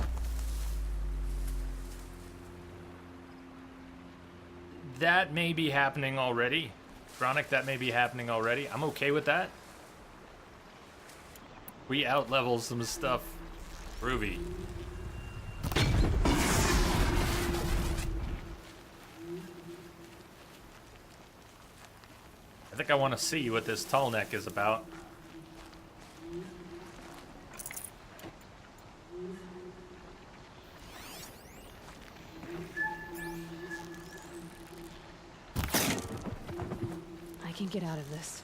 That may be happening already. Chronic, that may be happening already. I'm okay with that. We out-level some stuff. Ruby. I think I want to see what this Tallneck is about. I can get out of this.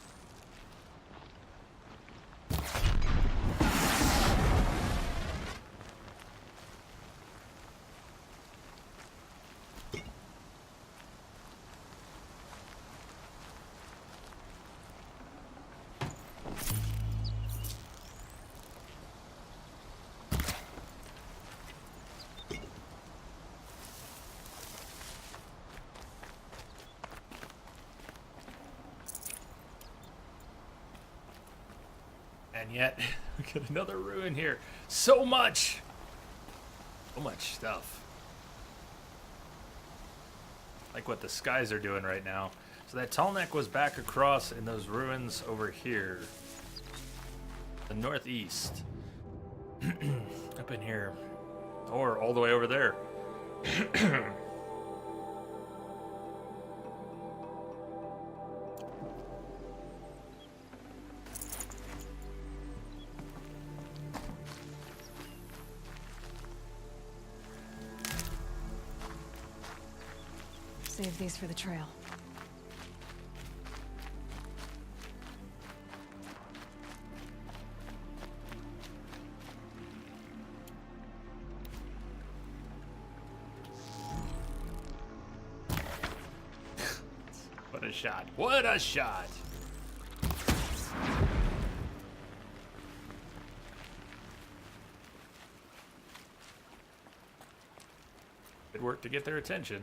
And yet, we got another ruin here. So much! So much stuff. Like what the skies are doing right now. So that Tallneck was back across in those ruins over here. The northeast. Up in here. Or all the way over there. Save these for the trail. What a shot. What a shot! work to get their attention.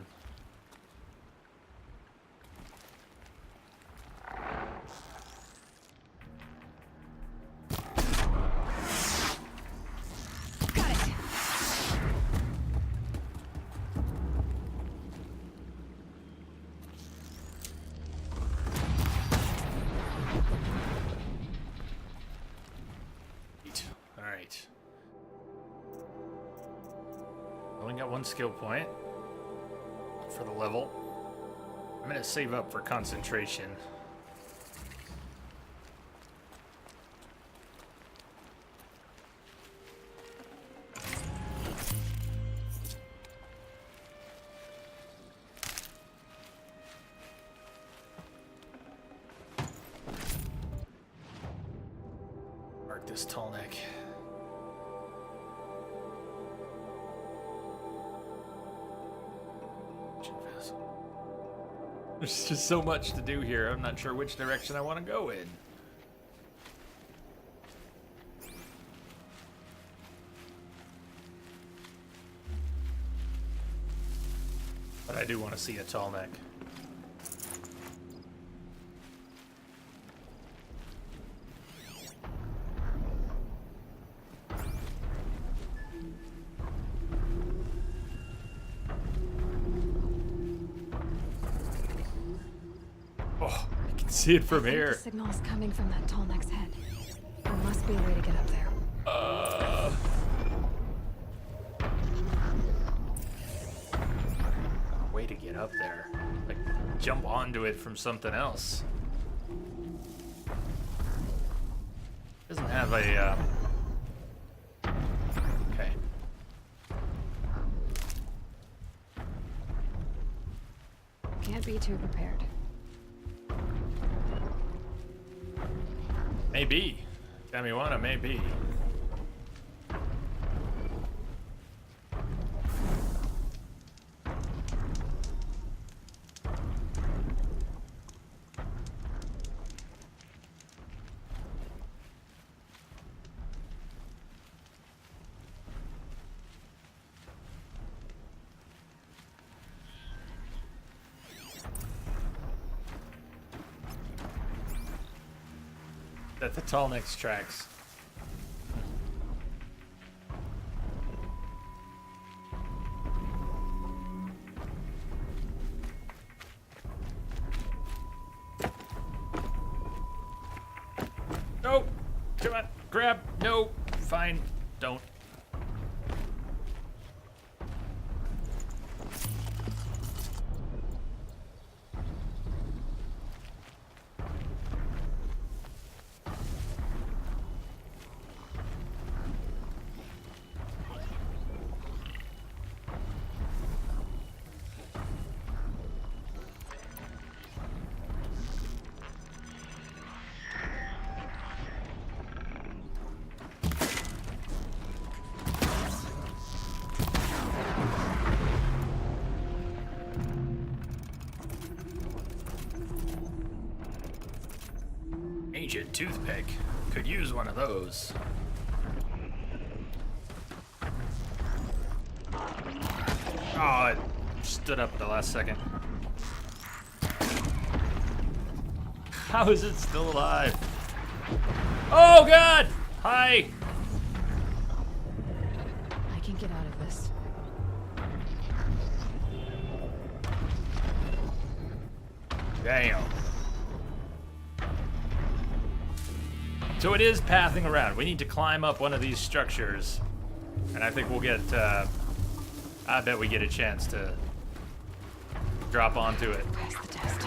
Got it. All right. Only got one skill point for the level. I'm gonna save up for concentration. Mark this tall neck. There's just so much to do here. I'm not sure which direction I want to go in. But I do want to see a tall neck. Oh, you can see it from I think here. the signal is coming from that tall neck's head. There must be a way to get up there. Way to get up there. Like, jump onto it from something else. Doesn't have a, okay. Can't be too prepared. Maybe. Damiwana, maybe. That the tall neck's tracks. No! Come on, grab! No! Fine, don't. Ancient toothpick. Could use one of those. Oh, it stood up at the last second. How is it still alive? Oh god! Hi! I can get out of this. Damn. So it is pathing around. We need to climb up one of these structures. And I think we'll get, I bet we get a chance to drop onto it. Press the test.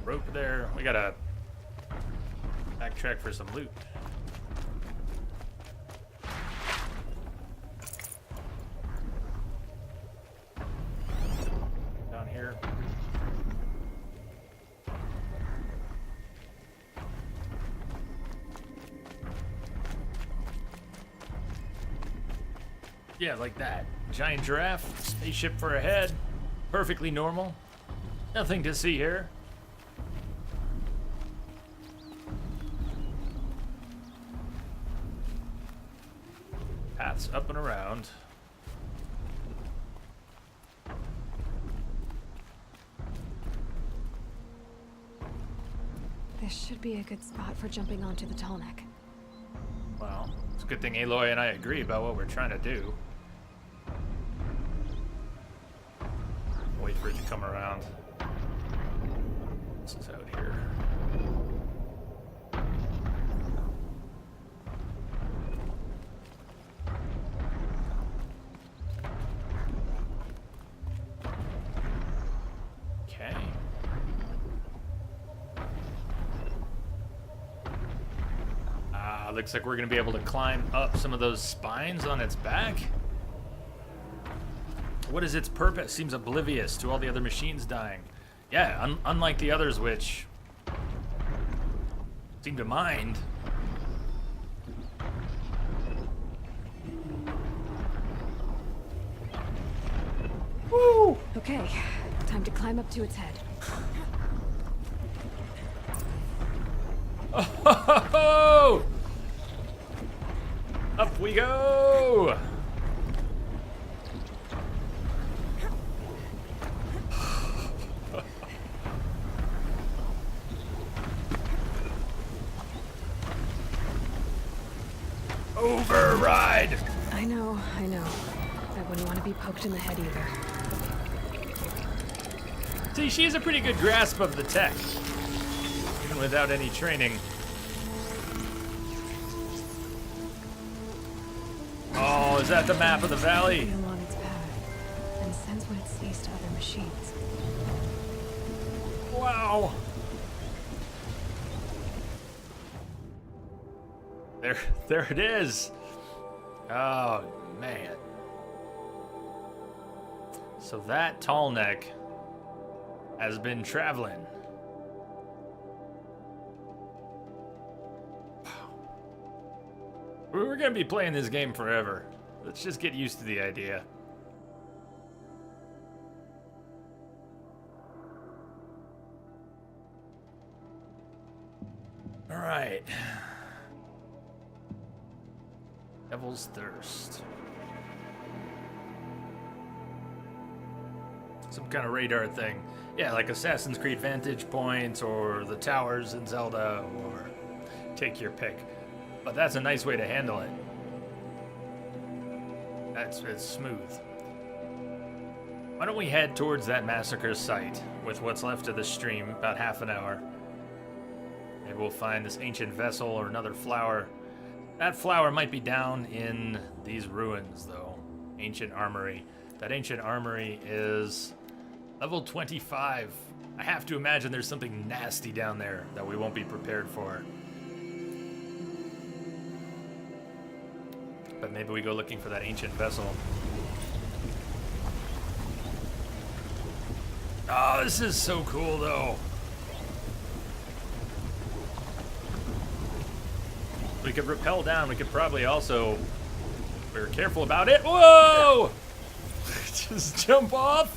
Rope there. We gotta backtrack for some loot. Yeah, like that. Giant giraffe, spaceship for a head. Perfectly normal. Nothing to see here. Paths up and around. This should be a good spot for jumping onto the tall neck. Well, it's a good thing Aloy and I agree about what we're trying to do. Wait for it to come around. This is out here. Okay. Looks like we're gonna be able to climb up some of those spines on its back. What is its purpose? Seems oblivious to all the other machines dying. Yeah, unlike the others, which seem to mind. Woo! Okay, time to climb up to its head. Oh! Up we go! Override! I know. I wouldn't want to be poked in the head either. See, she has a pretty good grasp of the tech, even without any training. Oh, is that the map of the valley? Along its path, and sends what it sees to other machines. Wow. There it is. Oh, man. So that tall neck has been traveling. We're gonna be playing this game forever. Let's just get used to the idea. All right. Devil's Thirst. Some kind of radar thing. Yeah, like Assassin's Creed Vantage Points or the towers in Zelda, or take your pick. But that's a nice way to handle it. It's smooth. Why don't we head towards that massacre site with what's left of the stream, about half an hour. Maybe we'll find this ancient vessel or another flower. That flower might be down in these ruins, though. Ancient Armory. That ancient armory is level 25. I have to imagine there's something nasty down there that we won't be prepared for. But maybe we go looking for that ancient vessel. Oh, this is so cool, though. We could rappel down. We could probably also, if we were careful about it. Whoa! Just jump off.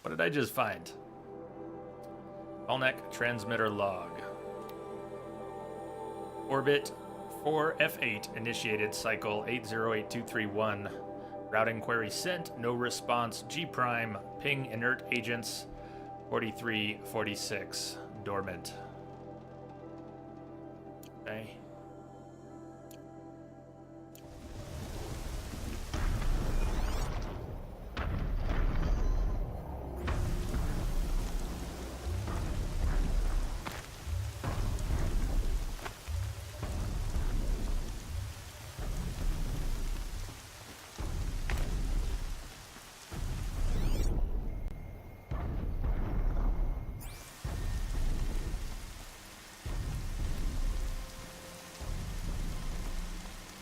What did I just find? Allneck transmitter log. Orbit 4F8 initiated cycle 808231. Routing query sent. No response. G prime. Ping inert agents 4346. Dormant. Okay.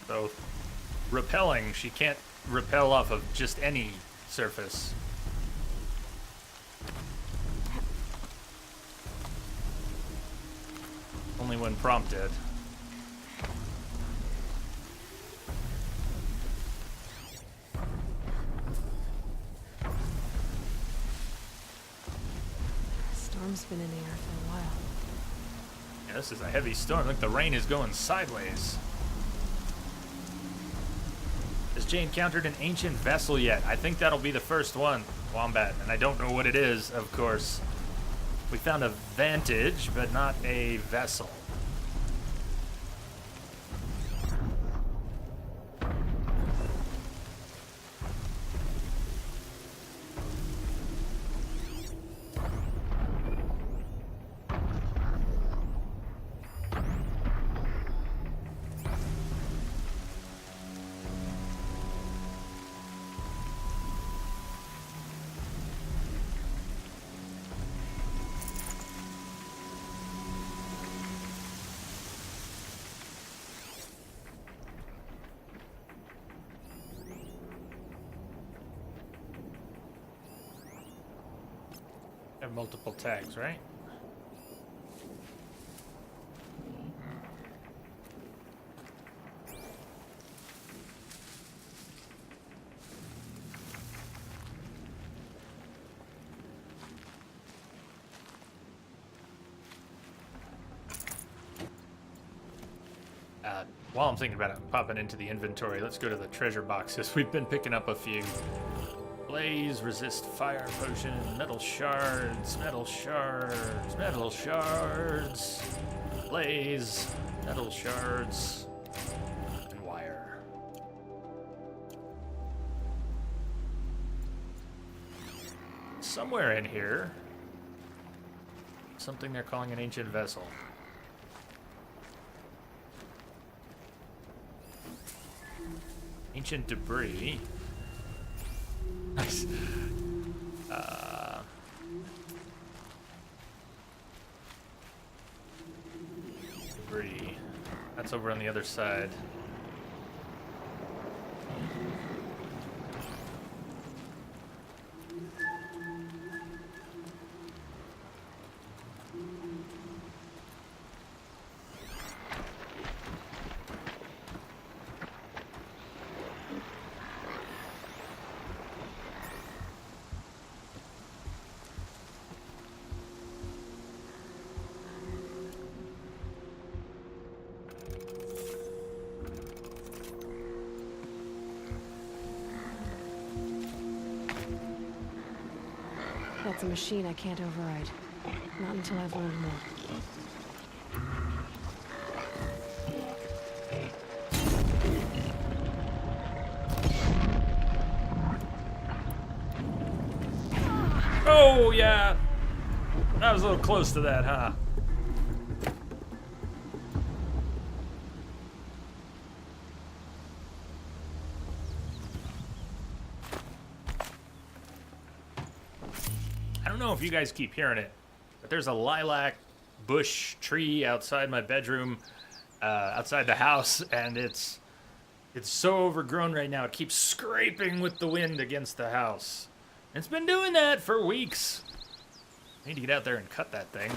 So, repelling, she can't repel off of just any surface. Only when prompted. storm's been in the air for a while. Yeah, this is a heavy storm. Look, the rain is going sideways. Has Jay encountered an ancient vessel yet? I think that'll be the first one, Wombat, and I don't know what it is, of course. We found a vantage, but not a vessel. Have multiple tags, right? While I'm thinking about it, popping into the inventory, let's go to the treasure boxes. We've been picking up a few. Blaze, resist fire potion, metal shards, metal shards, metal shards, blaze, metal shards, and wire. Somewhere in here, something they're calling an ancient vessel. Ancient debris. Nice. Debris. That's over on the other side. That's a machine I can't override. Not until I've learned more. Oh, yeah. I was a little close to that, huh? I don't know if you guys keep hearing it, but there's a lilac bush tree outside my bedroom, outside the house, and it's so overgrown right now. It keeps scraping with the wind against the house. It's been doing that for weeks. I need to get out there and cut that thing.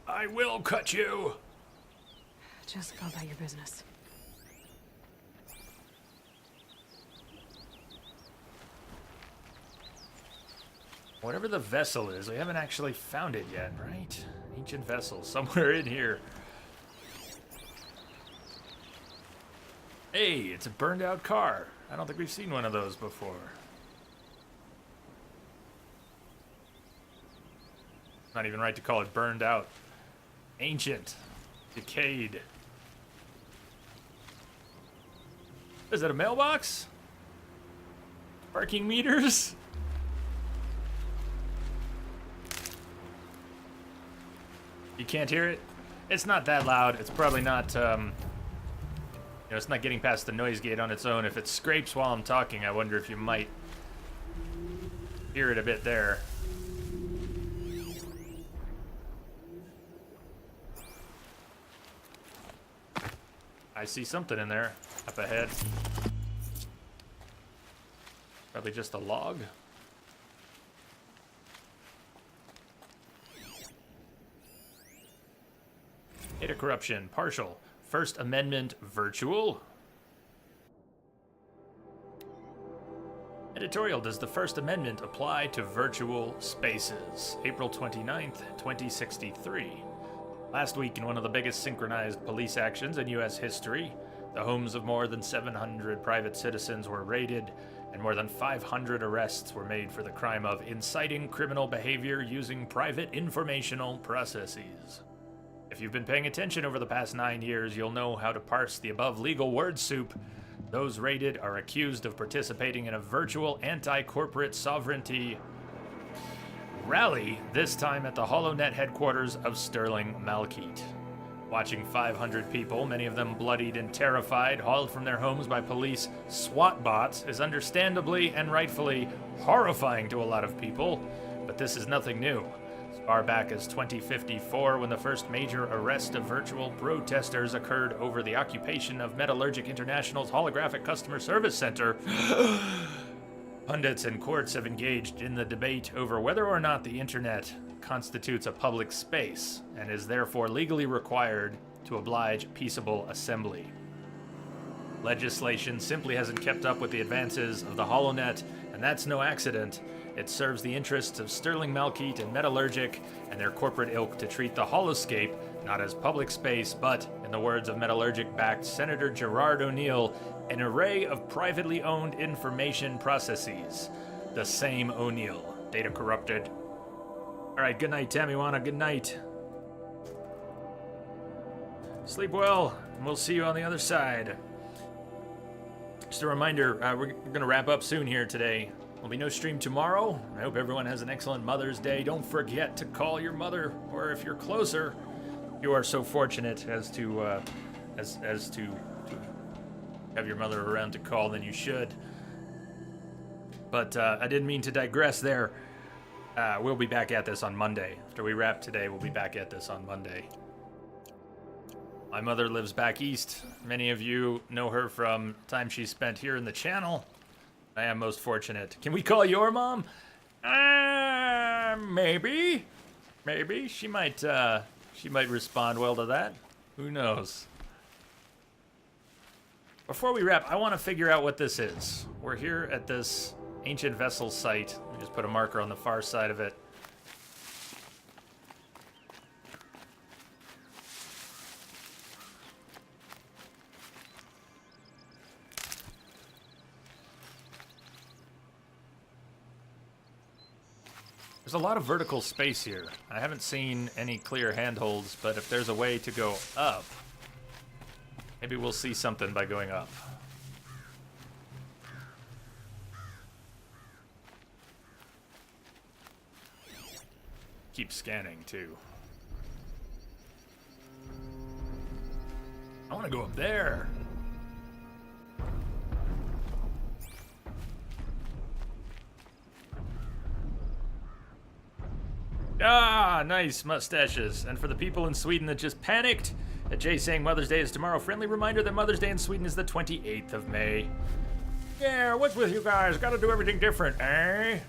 I will cut you. Just go about your business. Whatever the vessel is, we haven't actually found it yet, right? Ancient vessel, somewhere in here. Hey, it's a burned out car. I don't think we've seen one of those before. Not even right to call it burned out. Ancient. Decayed. Is that a mailbox? Parking meters? You can't hear it? It's not that loud. It's probably not, it's not getting past the noise gate on its own. If it scrapes while I'm talking, I wonder if you might hear it a bit there. I see something in there, up ahead. Probably just a log. Data corruption, partial. First Amendment, virtual. Editorial, does the First Amendment apply to virtual spaces? April 29th, 2063. Last week, in one of the biggest synchronized police actions in U.S. history, the homes of more than 700 private citizens were raided, and more than 500 arrests were made for the crime of inciting criminal behavior using private informational processes. If you've been paying attention over the past 9 years, you'll know how to parse the above legal word soup. Those raided are accused of participating in a virtual anti-corporate sovereignty rally, this time at the HoloNet headquarters of Sterling Malkeet. Watching 500 people, many of them bloodied and terrified, hauled from their homes by police SWAT bots is understandably and rightfully horrifying to a lot of people, but this is nothing new. As far back as 2054, when the first major arrest of virtual protesters occurred over the occupation of Metallurgic International's holographic customer service center, pundits and courts have engaged in the debate over whether or not the internet constitutes a public space and is therefore legally required to oblige peaceable assembly. Legislation simply hasn't kept up with the advances of the HoloNet, and that's no accident. It serves the interests of Sterling Malkeet and Metallurgic and their corporate ilk to treat the Holoscape not as public space, but, in the words of Metallurgic-backed Senator Gerard O'Neill, an array of privately owned information processes. The same O'Neill. Data corrupted. Alright, good night, Tamiwana, good night. Sleep well, and we'll see you on the other side. Just a reminder, we're going to wrap up soon here today. There'll be no stream tomorrow. I hope everyone has an excellent Mother's Day. Don't forget to call your mother, or if you're closer, you are so fortunate as to have your mother around to call, then you should. But I didn't mean to digress there. We'll be back at this on Monday. After we wrap today, we'll be back at this on Monday. My mother lives back east. Many of you know her from time she spent here in the channel. I am most fortunate. Can we call your mom? Maybe. Maybe. She might respond well to that. Who knows? Before we wrap, I want to figure out what this is. We're here at this ancient vessel site. Let me just put a marker on the far side of it. There's a lot of vertical space here. I haven't seen any clear handholds, but if there's a way to go up, maybe we'll see something by going up. Keep scanning, too. I want to go up there. Ah, nice mustaches. And for the people in Sweden that just panicked at Jay saying Mother's Day is tomorrow, friendly reminder that Mother's Day in Sweden is the 28th of May. Yeah, what's with you guys? Gotta do everything different, eh?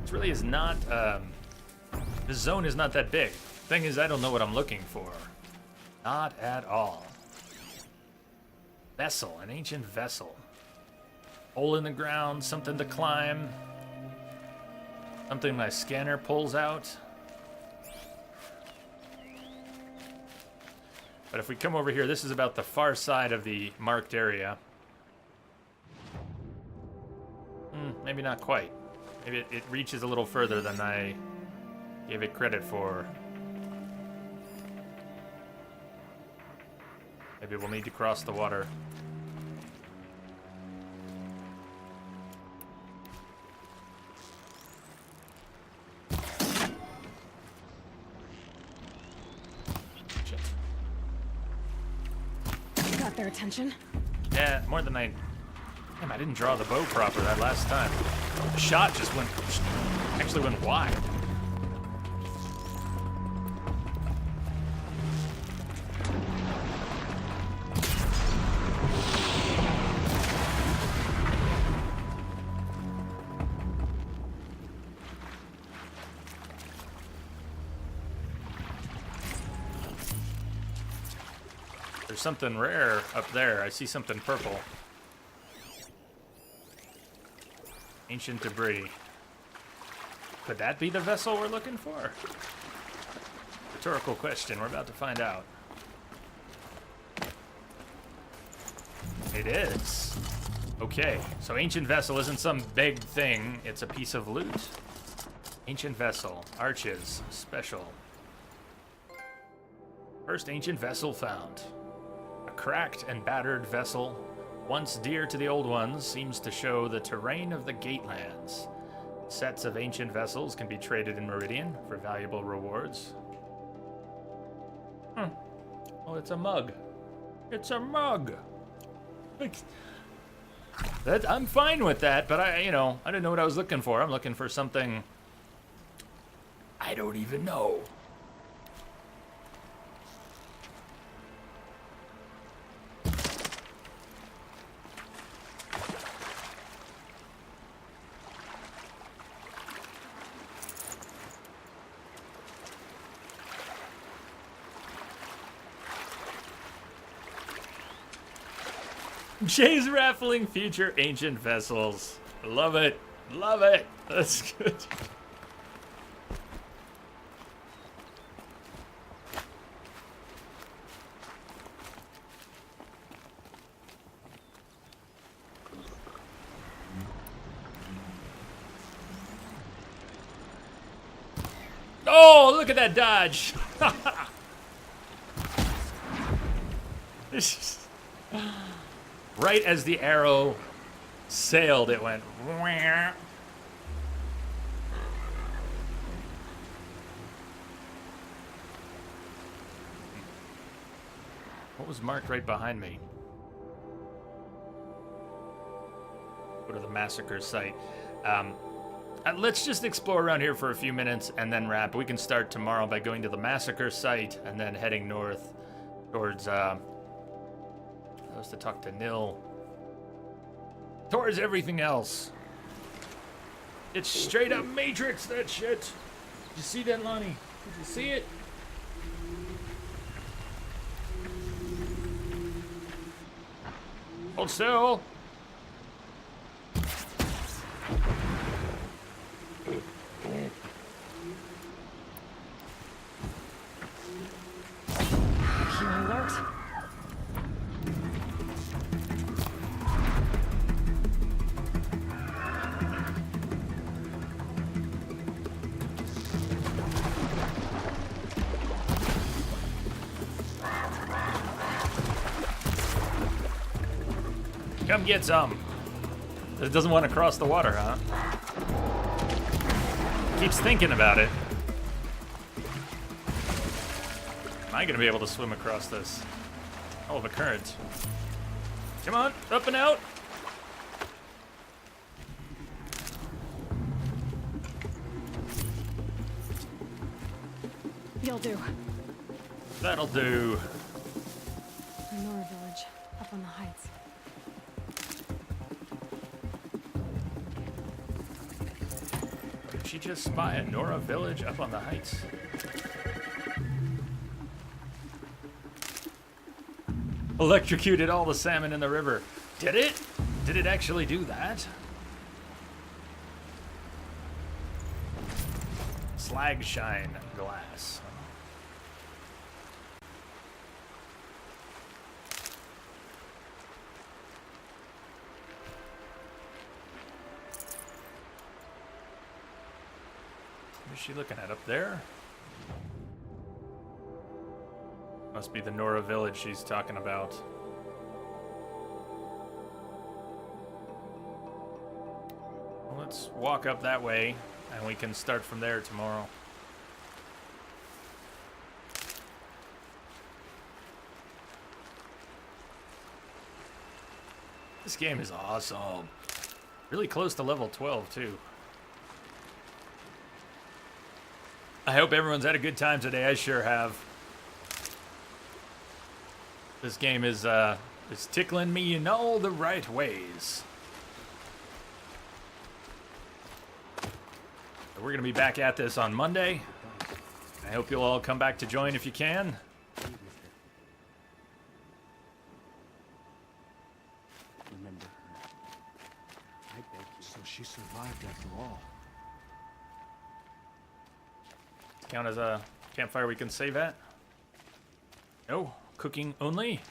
This really is not, the zone is not that big. Thing is, I don't know what I'm looking for. Not at all. Vessel, an ancient vessel. Hole in the ground, something to climb. Something my scanner pulls out. But if we come over here, this is about the far side of the marked area. Maybe not quite. Maybe it reaches a little further than I gave it credit for. Maybe we'll need to cross the water. Shit. Got their attention? Yeah, more than I... Damn, I didn't draw the bow proper that last time. The shot just actually went wide. there's something rare up there. I see something purple. Ancient debris. Could that be the vessel we're looking for? Rhetorical question. We're about to find out. It is. Okay, so ancient vessel isn't some big thing. It's a piece of loot. Ancient vessel. Arches. Special. First ancient vessel found. A cracked and battered vessel, once dear to the old ones, seems to show the terrain of the Gatelands. Sets of ancient vessels can be traded in Meridian for valuable rewards. Oh, it's a mug. It's a mug. I'm fine with that, but I didn't know what I was looking for. I'm looking for something I don't even know. Jay's raffling future ancient vessels. Love it. Love it. That's good. Oh, look at that dodge. This is... Right as the arrow sailed, it went. What was marked right behind me? Go to the massacre site. Let's just explore around here for a few minutes and then wrap. We can start tomorrow by going to the massacre site and then heading north towards. That was to talk to Nil. Towards everything else. It's straight up Matrix, that shit. Did you see that, Lonnie? Did you see it? Hold still. Healing works. Come get some. It doesn't want to cross the water, huh? Keeps thinking about it. Am I gonna be able to swim across this? Hell of a current. Come on, up and out. You'll do. That'll do. The Nora village, up on the heights. Did she just spy a Nora village up on the heights? Electrocuted all the salmon in the river. Did it? Did it actually do that? Slag shine glass. What is she looking at up there? Must be the Nora village she's talking about. Well, let's walk up that way, and we can start from there tomorrow. This game is awesome. Really close to level 12, too. I hope everyone's had a good time today. I sure have. This game is tickling me in all the right ways. We're going to be back at this on Monday. I hope you'll all come back to join if you can. So she survived after all. Count as a campfire we can save at? No, cooking only.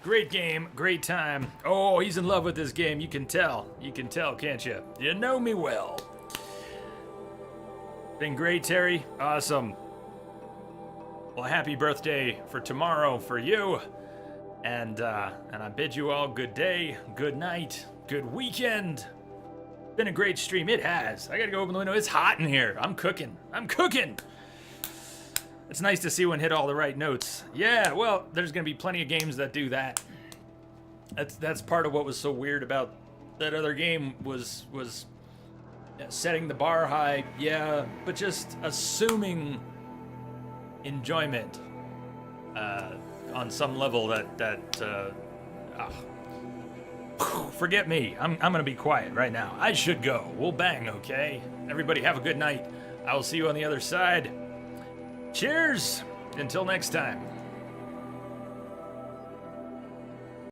Great game, great time. Oh, he's in love with this game. You can tell. You can tell, can't you? You know me well. Been great, Terry. Awesome. Well, happy birthday for tomorrow for you. And I bid you all good day, good night, good weekend. Been a great stream. It has. I gotta go open the window. It's hot in here. I'm cooking. I'm cooking. It's nice to see one hit all the right notes. Yeah, well, there's gonna be plenty of games that do that. That's part of what was so weird about that other game was setting the bar high, yeah, but just assuming enjoyment on some level forget me. I'm gonna be quiet right now. I should go. We'll bang, okay? Everybody have a good night. I will see you on the other side. Cheers! Until next time.